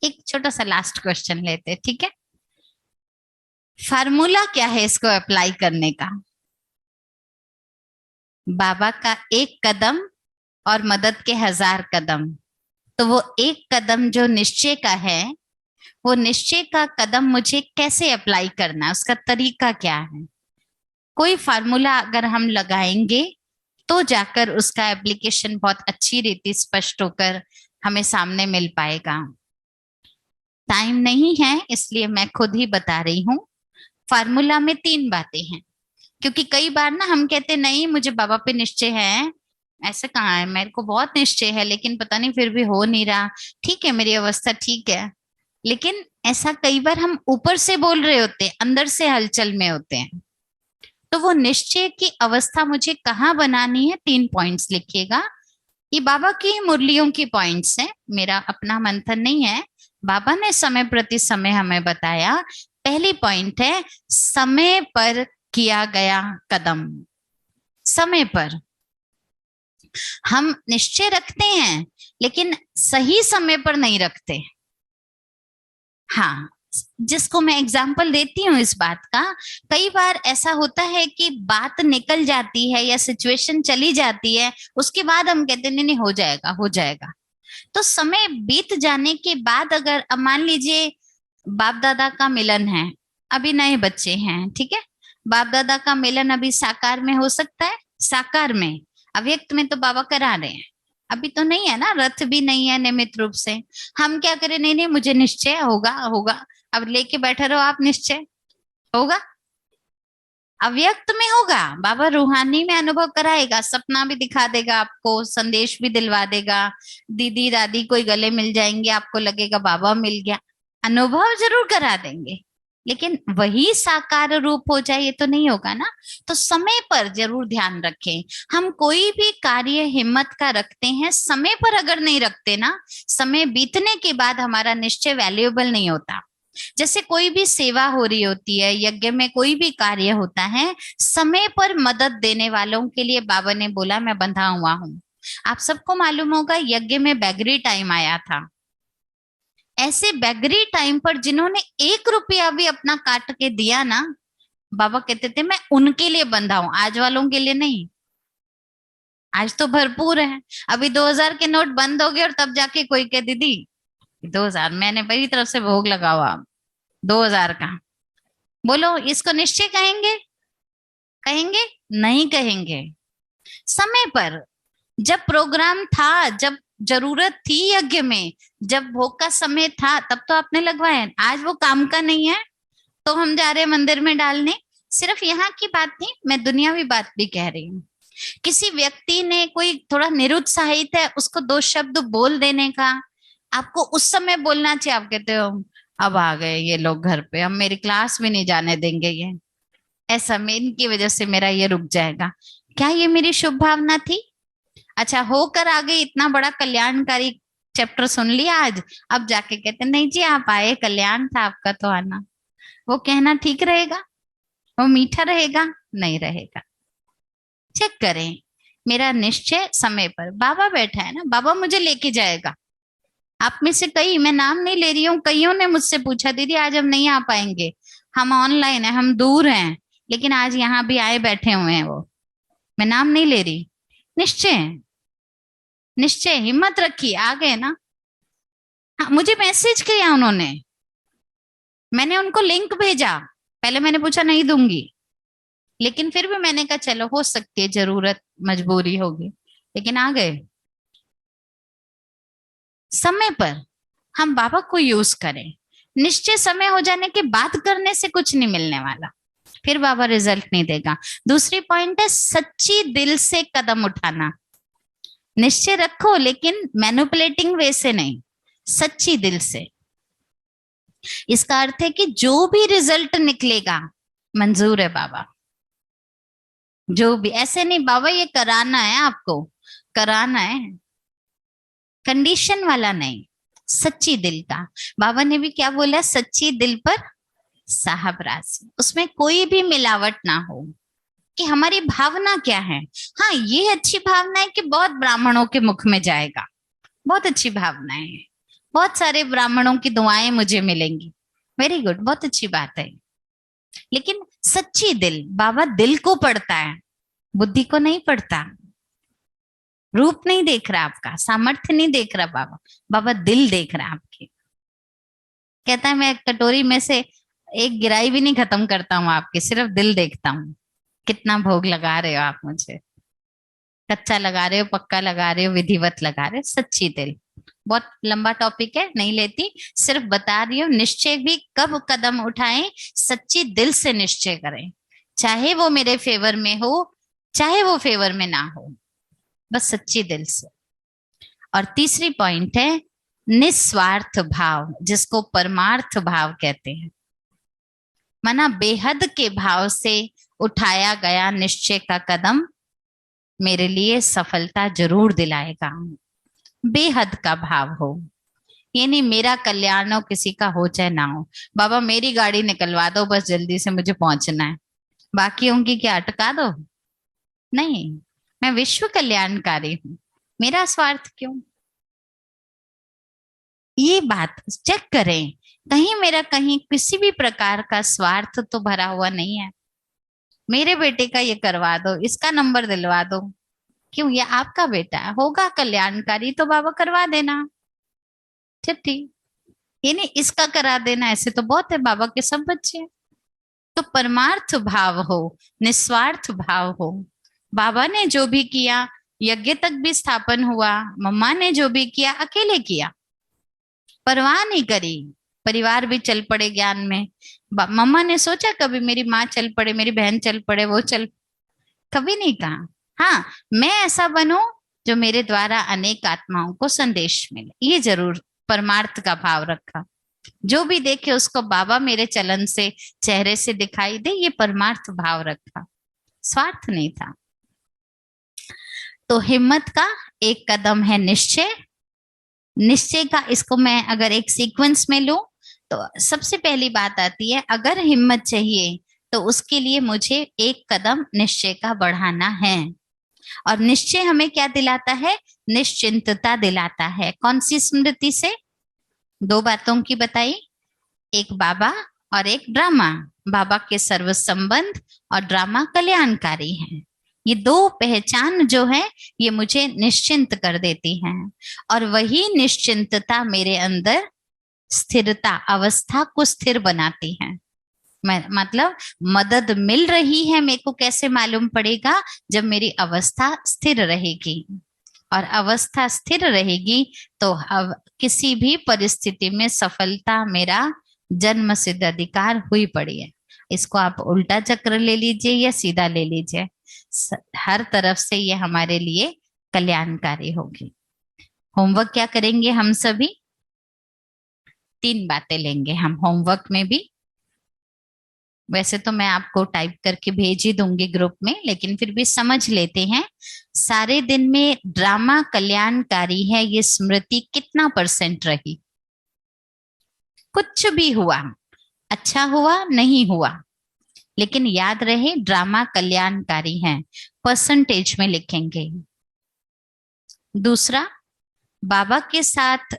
एक छोटा सा लास्ट क्वेश्चन लेते हैं, ठीक है। फार्मूला क्या है इसको अप्लाई करने का, बाबा का एक कदम और मदद के 1000 कदम। तो वो एक कदम जो निश्चय का है, वो निश्चय का कदम मुझे कैसे अप्लाई करना है, उसका तरीका क्या है। कोई फार्मूला अगर हम लगाएंगे तो जाकर उसका एप्लीकेशन बहुत अच्छी रीति स्पष्ट होकर हमें सामने मिल पाएगा। टाइम नहीं है इसलिए मैं खुद ही बता रही हूँ। फार्मूला में 3 बातें हैं, क्योंकि कई बार ना हम कहते नहीं मुझे बाबा पे निश्चय है, ऐसे कहाँ है, मेरे को बहुत निश्चय है लेकिन पता नहीं फिर भी हो नहीं रहा। ठीक है, मेरी अवस्था ठीक है, लेकिन ऐसा कई बार हम ऊपर से बोल रहे होते हैं, अंदर से हलचल में होते हैं। तो वो निश्चय की अवस्था मुझे कहाँ बनानी है, 3 पॉइंट्स लिखिएगा। ये बाबा की मुरलियों की पॉइंट्स हैं, मेरा अपना मंथन नहीं है, बाबा ने समय प्रति समय हमें बताया। पहली पॉइंट है समय पर किया गया कदम। समय पर हम निश्चय रखते हैं लेकिन सही समय पर नहीं रखते। हाँ, जिसको मैं एग्जाम्पल देती हूँ इस बात का, कई बार ऐसा होता है कि बात निकल जाती है या सिचुएशन चली जाती है, उसके बाद हम कहते हैं नहीं नहीं हो जाएगा हो जाएगा। तो समय बीत जाने के बाद अगर अब मान लीजिए बाप दादा का मिलन है, अभी नए बच्चे हैं, ठीक है, बाप दादा का मिलन अभी साकार में हो सकता है, साकार में, अव्यक्त में तो बाबा करा रहे हैं, अभी तो नहीं है ना, रथ भी नहीं है नियमित रूप से। हम क्या करें, नहीं नहीं मुझे निश्चय होगा होगा, अब लेके बैठे रहो आप, निश्चय होगा, अव्यक्त में होगा, बाबा रूहानी में अनुभव कराएगा, सपना भी दिखा देगा आपको, संदेश भी दिलवा देगा, दीदी दादी कोई गले मिल जाएंगे, आपको लगेगा बाबा मिल गया, अनुभव जरूर करा देंगे, लेकिन वही साकार रूप हो जाए ये तो नहीं होगा ना। तो समय पर जरूर ध्यान रखें। हम कोई भी कार्य हिम्मत का रखते हैं, समय पर अगर नहीं रखते ना, समय बीतने के बाद हमारा निश्चय वैल्यूएबल नहीं होता। जैसे कोई भी सेवा हो रही होती है, यज्ञ में कोई भी कार्य होता है, समय पर मदद देने वालों के लिए बाबा ने बोला मैं बंधा हुआ हूं। आप सबको मालूम होगा यज्ञ में बैगरी टाइम आया था। ऐसे बैगरी टाइम पर जिन्होंने 1 रुपया भी अपना काट के दिया ना, बाबा कहते थे मैं उनके लिए बंधा हूं, आज वालों के लिए नहीं। आज तो भरपूर है, अभी 2000 के नोट बंद हो गए और तब जाके कोई कह दीदी 2000 मैंने मेरी तरफ से भोग लगा हुआ, 2000 का, बोलो इसको निश्चय कहेंगे? कहेंगे नहीं कहेंगे। समय पर जब प्रोग्राम था, जब जरूरत थी यज्ञ में, जब भोग का समय था, तब तो आपने लगवाया, आज वो काम का नहीं है तो हम जा रहे हैं मंदिर में डालने। सिर्फ यहाँ की बात नहीं, मैं दुनियावी बात भी कह रही हूँ। किसी व्यक्ति ने कोई थोड़ा निरुत्साहित है, उसको 2 शब्द बोल देने का, आपको उस समय बोलना चाहिए। आप कहते हो अब आ गए ये लोग घर पे, अब मेरी क्लास भी नहीं जाने देंगे ये, ऐसा में इनकी वजह से मेरा ये रुक जाएगा। क्या ये मेरी शुभ भावना थी? अच्छा होकर आ गई, इतना बड़ा कल्याणकारी चैप्टर सुन लिया आज, अब जाके कहते नहीं जी आप आए, कल्याण था आपका तो आना, वो कहना ठीक रहेगा? वो मीठा रहेगा? नहीं रहेगा। चेक करें, मेरा निश्चय समय पर, बाबा बैठा है ना, बाबा मुझे लेके जाएगा। आप में से कई, मैं नाम नहीं ले रही हूँ, कईयों ने मुझसे पूछा दीदी आज हम नहीं आ पाएंगे, हम ऑनलाइन है, हम दूर हैं, लेकिन आज यहाँ भी आए बैठे हुए हैं वो, मैं नाम नहीं ले रही। निश्चय, निश्चय, हिम्मत रखी, आ गए ना। हाँ, मुझे मैसेज किया उन्होंने, मैंने उनको लिंक भेजा, पहले मैंने पूछा नहीं दूंगी, लेकिन फिर भी मैंने कहा चलो हो सकती है जरूरत मजबूरी होगी, लेकिन आ गए। समय पर हम बाबा को यूज करें, निश्चय समय हो जाने के बाद करने से कुछ नहीं मिलने वाला, फिर बाबा रिजल्ट नहीं देगा। दूसरी पॉइंट है सच्ची दिल से कदम उठाना। निश्चय रखो लेकिन मैनिपुलेटिंग वे से नहीं, सच्ची दिल से। इसका अर्थ है कि जो भी रिजल्ट निकलेगा मंजूर है बाबा, जो भी, ऐसे नहीं बाबा ये कराना है आपको, कराना है, कंडीशन वाला नहीं, सच्ची दिल का। बाबा ने भी क्या बोला, सच्ची दिल पर साहब राजी, उसमें कोई भी मिलावट ना हो, कि हमारी भावना क्या है। हाँ ये अच्छी भावना है कि बहुत ब्राह्मणों के मुख में जाएगा, बहुत अच्छी भावना है, बहुत सारे ब्राह्मणों की दुआएं मुझे मिलेंगी, वेरी गुड, बहुत अच्छी बात है, लेकिन सच्ची दिल, बाबा दिल को पढ़ता है, बुद्धि को नहीं पढ़ता। रूप नहीं देख रहा आपका, सामर्थ्य नहीं देख रहा बाबा, बाबा दिल देख रहा है आपके। कहता है मैं कटोरी में से एक गिराई भी नहीं खत्म करता हूँ आपके, सिर्फ दिल देखता हूँ। कितना भोग लगा रहे हो आप मुझे, कच्चा लगा रहे हो, पक्का लगा रहे हो, विधिवत लगा रहे हो, सच्ची दिल। बहुत लंबा टॉपिक है, नहीं लेती, सिर्फ बता रही हूँ निश्चय भी कब कदम उठाएं, सच्ची दिल से निश्चय करें, चाहे वो मेरे फेवर में हो, चाहे वो फेवर में ना हो, बस सच्ची दिल से। और तीसरी पॉइंट है निस्वार्थ भाव, जिसको परमार्थ भाव कहते हैं। माना बेहद के भाव से उठाया गया निश्चय का कदम मेरे लिए सफलता जरूर दिलाएगा। बेहद का भाव हो, ये नहीं मेरा कल्याण हो, किसी का हो चाहे ना हो, बाबा मेरी गाड़ी निकलवा दो बस, जल्दी से मुझे पहुंचना है, बाकी उनकी क्या अटका दो। नहीं, मैं विश्व कल्याणकारी हूं, मेरा स्वार्थ क्यों। ये बात चेक करें, कहीं मेरा कहीं किसी भी प्रकार का स्वार्थ तो भरा हुआ नहीं है। मेरे बेटे का ये करवा दो, इसका नंबर दिलवा दो, क्यों, ये आपका बेटा है, होगा कल्याणकारी तो बाबा करवा देना, ठीक ठीक, ये नहीं इसका करा देना, ऐसे तो बहुत है, बाबा के सब बच्चे हैं। तो परमार्थ भाव हो, निस्वार्थ भाव हो, बाबा ने जो भी किया, यज्ञ तक भी स्थापन हुआ, मम्मा ने जो भी किया अकेले किया, परवाह नहीं करी, परिवार भी चल पड़े ज्ञान में। मम्मा ने सोचा कभी मेरी माँ चल पड़े, मेरी बहन चल पड़े, वो चल, कभी नहीं कहा। हाँ, मैं ऐसा बनूं जो मेरे द्वारा अनेक आत्माओं को संदेश मिले, ये जरूर परमार्थ का भाव रखा। जो भी देखे उसको बाबा मेरे चलन से, चेहरे से दिखाई दे, ये परमार्थ भाव रखा, स्वार्थ नहीं था। तो हिम्मत का एक कदम है निश्चय। निश्चय का इसको मैं अगर एक सीक्वेंस में लूं तो सबसे पहली बात आती है, अगर हिम्मत चाहिए तो उसके लिए मुझे एक कदम निश्चय का बढ़ाना है। और निश्चय हमें क्या दिलाता है, निश्चिंतता दिलाता है। कौन सी स्मृति से, दो बातों की बताई, एक बाबा और एक ड्रामा। बाबा के सर्व संबंध और ड्रामा कल्याणकारी है। ये दो पहचान जो है ये मुझे निश्चिंत कर देती हैं, और वही निश्चिंतता मेरे अंदर स्थिरता, अवस्था को स्थिर बनाती है। मतलब मदद मिल रही है मेरे को कैसे मालूम पड़ेगा, जब मेरी अवस्था स्थिर रहेगी, और अवस्था स्थिर रहेगी तो अब किसी भी परिस्थिति में सफलता मेरा जन्म सिद्ध अधिकार हुई पड़ी है। इसको आप उल्टा चक्र ले लीजिए या सीधा ले लीजिए, हर तरफ से ये हमारे लिए कल्याणकारी होगी। होमवर्क क्या करेंगे हम सभी, तीन बातें लेंगे हम होमवर्क में भी। वैसे तो मैं आपको टाइप करके भेज ही दूंगी ग्रुप में, लेकिन फिर भी समझ लेते हैं। सारे दिन में ड्रामा कल्याणकारी है, ये स्मृति कितना % रही। कुछ भी हुआ, अच्छा हुआ नहीं हुआ, लेकिन याद रहे ड्रामा कल्याणकारी है, % में लिखेंगे। दूसरा, बाबा के साथ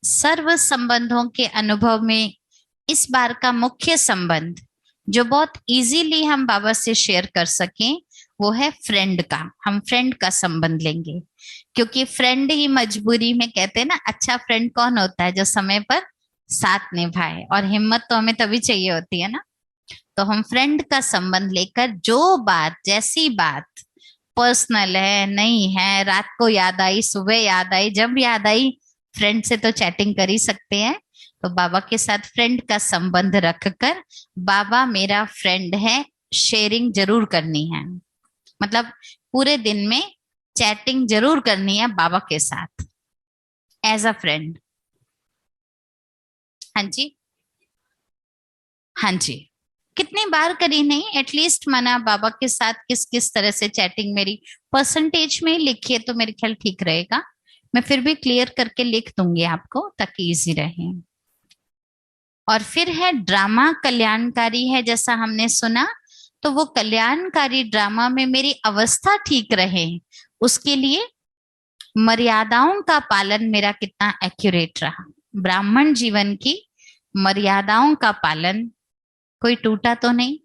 सर्व संबंधों के अनुभव में इस बार का मुख्य संबंध जो बहुत इजीली हम बाबा से शेयर कर सकें, वो है फ्रेंड का। हम फ्रेंड का संबंध लेंगे, क्योंकि फ्रेंड ही मजबूरी में, कहते हैं ना, अच्छा फ्रेंड कौन होता है, जो समय पर साथ निभाए, और हिम्मत तो हमें तभी चाहिए होती है ना। तो हम फ्रेंड का संबंध लेकर जो बात, जैसी बात पर्सनल है, नहीं है, रात को याद आई, सुबह याद आई, जब याद आई, फ्रेंड से तो चैटिंग कर ही सकते हैं, तो बाबा के साथ फ्रेंड का संबंध रखकर, बाबा मेरा फ्रेंड है, शेयरिंग जरूर करनी है। मतलब पूरे दिन में चैटिंग जरूर करनी है बाबा के साथ एज अ फ्रेंड। हाँ जी, हाँ जी, कितनी बार करी नहीं, एटलीस्ट माना बाबा के साथ किस किस तरह से चैटिंग मेरी, % में लिखिए तो मेरे ख्याल ठीक रहेगा। मैं फिर भी क्लियर करके लिख दूंगी आपको ताकि इजी रहे। और फिर है ड्रामा कल्याणकारी है, जैसा हमने सुना, तो वो कल्याणकारी ड्रामा में मेरी अवस्था ठीक रहे, उसके लिए मर्यादाओं का पालन मेरा कितना एक्यूरेट रहा। ब्राह्मण जीवन की मर्यादाओं का पालन कोई टूटा तो नहीं,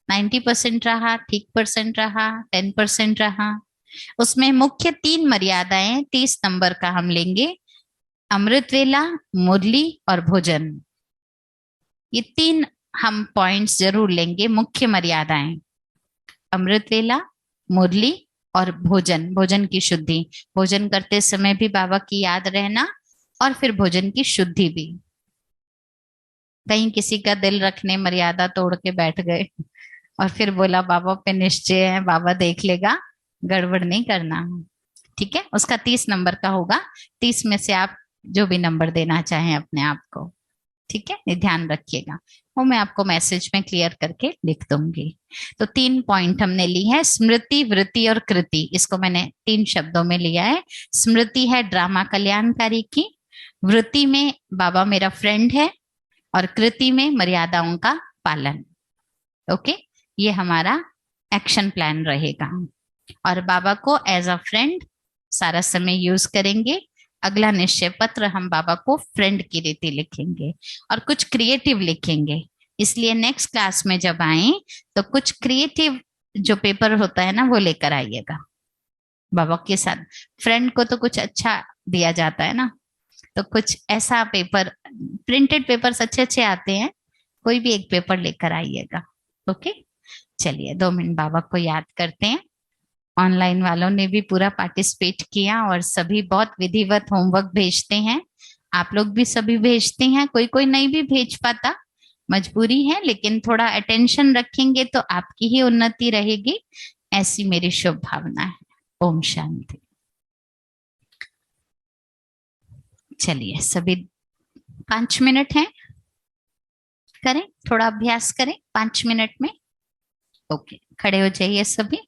90% रहा, ठीक % रहा, 10% रहा। उसमें मुख्य 3 मर्यादाएं, 30 नंबर का हम लेंगे, अमृत वेला, मुरली और भोजन। ये 3 हम पॉइंट्स जरूर लेंगे, मुख्य मर्यादाएं। अमृत वेला, मुरली और भोजन, भोजन की शुद्धि, भोजन करते समय भी बाबा की याद रहना और फिर भोजन की शुद्धि भी। कहीं किसी का दिल रखने मर्यादा तोड़ के बैठ गए और फिर बोला बाबा पे निश्चय है, बाबा देख लेगा, गड़बड़ नहीं करना। ठीक है, उसका 30 नंबर का होगा। 30 में से आप जो भी नंबर देना चाहें अपने आप को। ठीक है, ये ध्यान रखिएगा, वो मैं आपको मैसेज में क्लियर करके लिख दूंगी। तो 3 पॉइंट हमने ली है, स्मृति, वृत्ति और कृति। इसको मैंने 3 शब्दों में लिया है। स्मृति है ड्रामा कल्याणकारी की, वृत्ति में बाबा मेरा फ्रेंड है, और कृति में मर्यादाओं का पालन। ओके, ये हमारा एक्शन प्लान रहेगा। और बाबा को एज अ फ्रेंड सारा समय यूज करेंगे। अगला निश्चय पत्र हम बाबा को फ्रेंड की रीति लिखेंगे और कुछ क्रिएटिव लिखेंगे। इसलिए नेक्स्ट क्लास में जब आए तो कुछ क्रिएटिव जो पेपर होता है ना वो लेकर आइएगा। बाबा के साथ फ्रेंड को तो कुछ अच्छा दिया जाता है ना, तो कुछ ऐसा पेपर, प्रिंटेड पेपर्स अच्छे अच्छे आते हैं, कोई भी एक पेपर लेकर आइएगा। ओके, चलिए 2 मिनट बाबा को याद करते हैं। ऑनलाइन वालों ने भी पूरा पार्टिसिपेट किया और सभी बहुत विधिवत होमवर्क भेजते हैं। आप लोग भी सभी भेजते हैं, कोई कोई नहीं भी भेज पाता, मजबूरी है, लेकिन थोड़ा अटेंशन रखेंगे तो आपकी ही उन्नति रहेगी, ऐसी मेरी शुभ भावना है। ओम शांति। चलिए सभी 5 मिनट हैं, करें थोड़ा अभ्यास करें 5 मिनट में। ओके, खड़े हो जाइए सभी,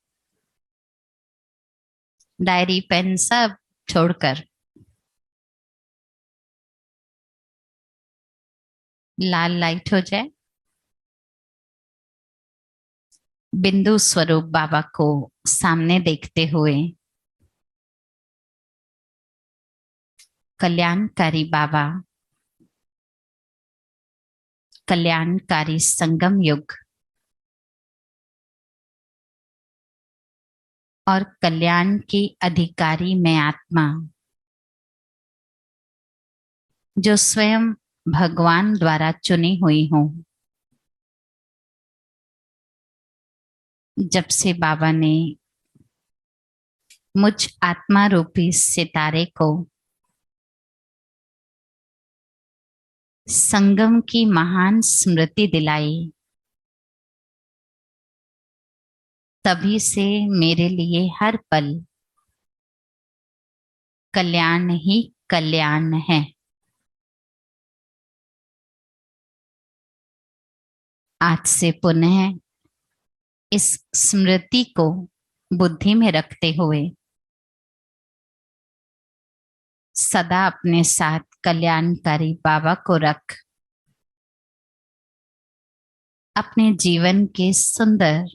डायरी पेन सब छोड़कर। लाल लाइट हो जाए। बिंदु स्वरूप बाबा को सामने देखते हुए, कल्याणकारी बाबा, कल्याणकारी संगम युग और कल्याण की अधिकारी मैं आत्मा, जो स्वयं भगवान द्वारा चुनी हुई हूं। जब से बाबा ने मुझ आत्मा रूपी सितारे को संगम की महान स्मृति दिलाई, तभी से मेरे लिए हर पल कल्याण ही कल्याण है। आज से पुनः इस स्मृति को बुद्धि में रखते हुए सदा अपने साथ कल्याणकारी बाबा को रख अपने जीवन के सुंदर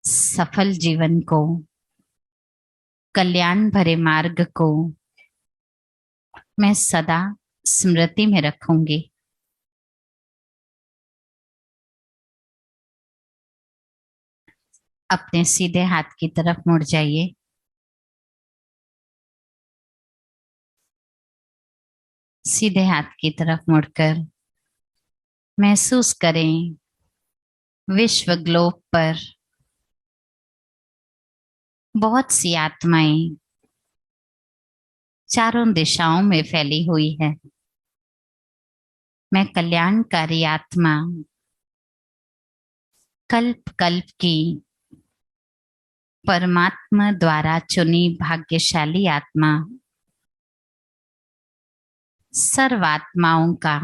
सफल जीवन को, कल्याण भरे मार्ग को मैं सदा स्मृति में रखूंगी। अपने सीधे हाथ की तरफ मुड़ जाइए। सीधे हाथ की तरफ मुड़कर महसूस करें विश्व ग्लोब पर बहुत सी आत्माएं चारों दिशाओं में फैली हुई है। मैं कल्याणकारी आत्मा, कल्प कल्प की परमात्मा द्वारा चुनी भाग्यशाली आत्मा, सर्व आत्माओं का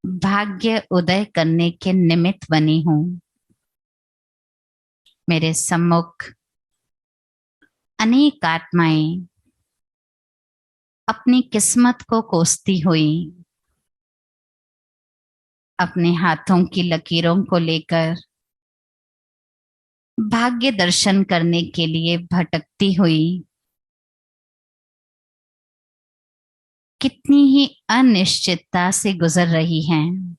भाग्य उदय करने के निमित्त बनी हूं। मेरे सम्मुख अनेक आत्माएं अपनी किस्मत को कोसती हुई अपने हाथों की लकीरों को लेकर भाग्य दर्शन करने के लिए भटकती हुई कितनी ही अनिश्चितता से गुजर रही हैं।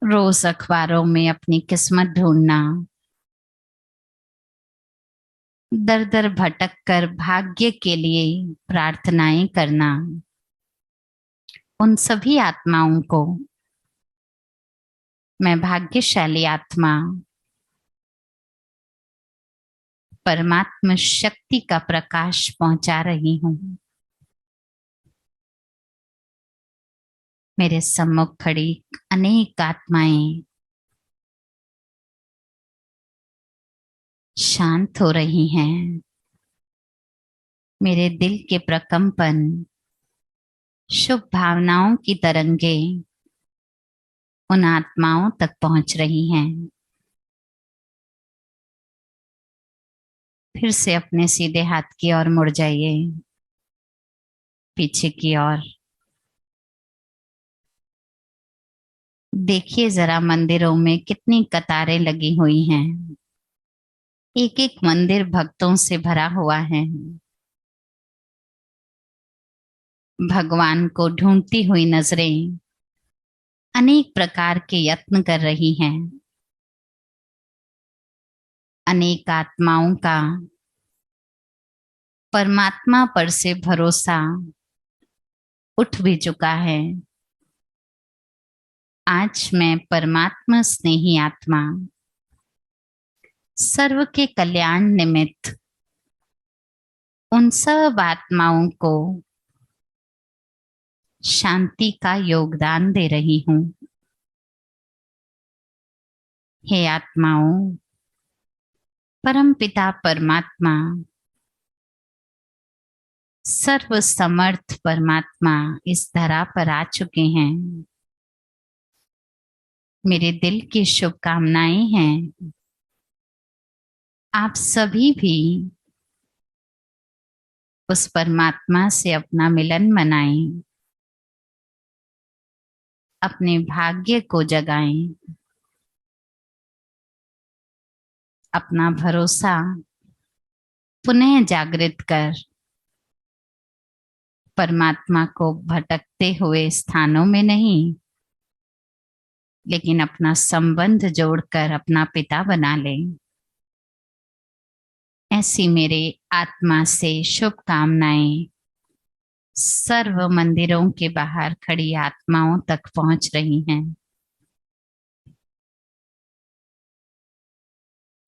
रोज अखबारों में अपनी किस्मत ढूंढना, दर दर भटक कर भाग्य के लिए प्रार्थनाएं करना, उन सभी आत्माओं को मैं भाग्यशाली आत्मा परमात्मा शक्ति का प्रकाश पहुंचा रही हूं। मेरे सम्मुख खड़ी अनेक आत्माएं शांत हो रही हैं। मेरे दिल के प्रकंपन, शुभ भावनाओं की तरंगे उन आत्माओं तक पहुंच रही हैं। फिर से अपने सीधे हाथ की ओर मुड़ जाइए, पीछे की ओर। देखिए जरा मंदिरों में कितनी कतारें लगी हुई हैं। एक एक मंदिर भक्तों से भरा हुआ है। भगवान को ढूंढती हुई नजरें अनेक प्रकार के यत्न कर रही हैं। अनेक आत्माओं का परमात्मा पर से भरोसा उठ भी चुका है। आज मैं परमात्मा स्नेही आत्मा सर्व के कल्याण निमित्त उन सब आत्माओं को शांति का योगदान दे रही हूं। हे आत्माओं, परमपिता परमात्मा, सर्व समर्थ परमात्मा इस धरा पर आ चुके हैं। मेरे दिल की शुभकामनाएं हैं आप सभी भी उस परमात्मा से अपना मिलन मनाएं, अपने भाग्य को जगाएं, अपना भरोसा पुनः जागृत कर परमात्मा को भटकते हुए स्थानों में नहीं, लेकिन अपना संबंध जोड़कर अपना पिता बना ले। ऐसी मेरे आत्मा से शुभकामनाएं सर्व मंदिरों के बाहर खड़ी आत्माओं तक पहुंच रही हैं।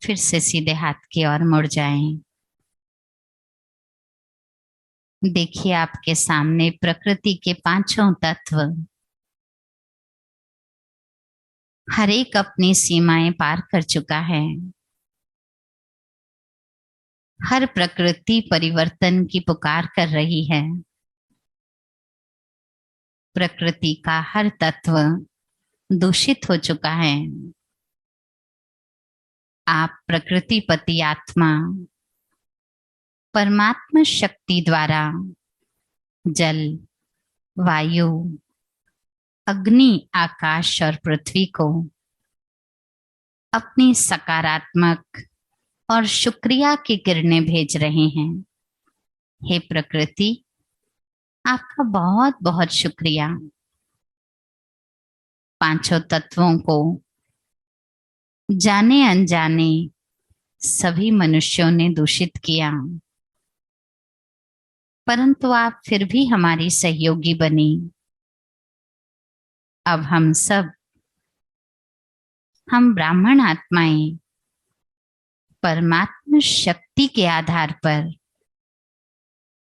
फिर से सीधे हाथ की ओर मुड़ जाएं। देखिए आपके सामने प्रकृति के पांचों तत्व हर एक अपनी सीमाएं पार कर चुका है। हर प्रकृति परिवर्तन की पुकार कर रही है। प्रकृति का हर तत्व दूषित हो चुका है। आप प्रकृतिपति आत्मा परमात्मा शक्ति द्वारा जल, वायु, अग्नि, आकाश और पृथ्वी को अपनी सकारात्मक और शुक्रिया की किरणें भेज रहे हैं। हे प्रकृति, आपका बहुत बहुत शुक्रिया। पांचों तत्वों को जाने अनजाने सभी मनुष्यों ने दूषित किया, परंतु आप फिर भी हमारी सहयोगी बनी। अब हम ब्राह्मण आत्माएं परमात्मा शक्ति के आधार पर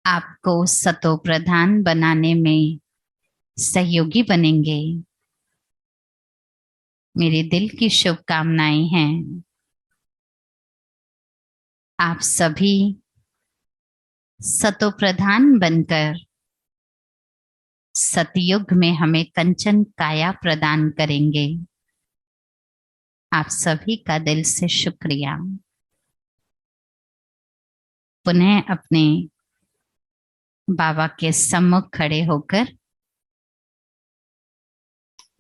आपको सतो प्रधान बनाने में सहयोगी बनेंगे। मेरे दिल की शुभकामनाएं हैं आप सभी सतो प्रधान बनकर सतयुग में हमें कंचन काया प्रदान करेंगे। आप सभी का दिल से शुक्रिया। पुनः अपने बाबा के सम्मुख खड़े होकर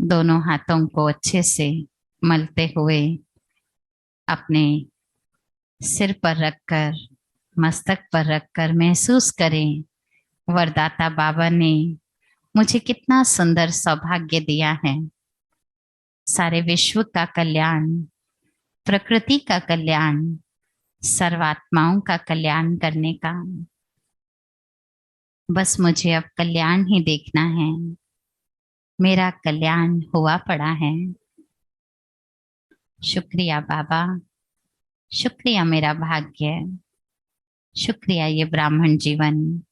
दोनों हाथों को अच्छे से मलते हुए अपने सिर पर रखकर, मस्तक पर रखकर महसूस करें वरदाता बाबा ने मुझे कितना सुंदर सौभाग्य दिया है। सारे विश्व का कल्याण, प्रकृति का कल्याण, सर्वात्माओं का कल्याण करने का। बस मुझे अब कल्याण ही देखना है। मेरा कल्याण हुआ पड़ा है। शुक्रिया बाबा, शुक्रिया मेरा भाग्य, शुक्रिया ये ब्राह्मण जीवन।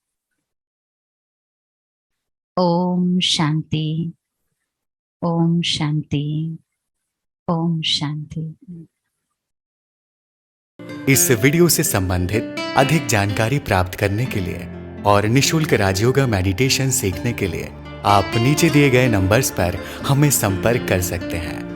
ओम शांति, ओम शांति, ओम शांति। इस वीडियो से संबंधित अधिक जानकारी प्राप्त करने के लिए और निशुल्क राजयोगा मेडिटेशन सीखने के लिए आप नीचे दिए गए नंबर्स पर हमें संपर्क कर सकते हैं।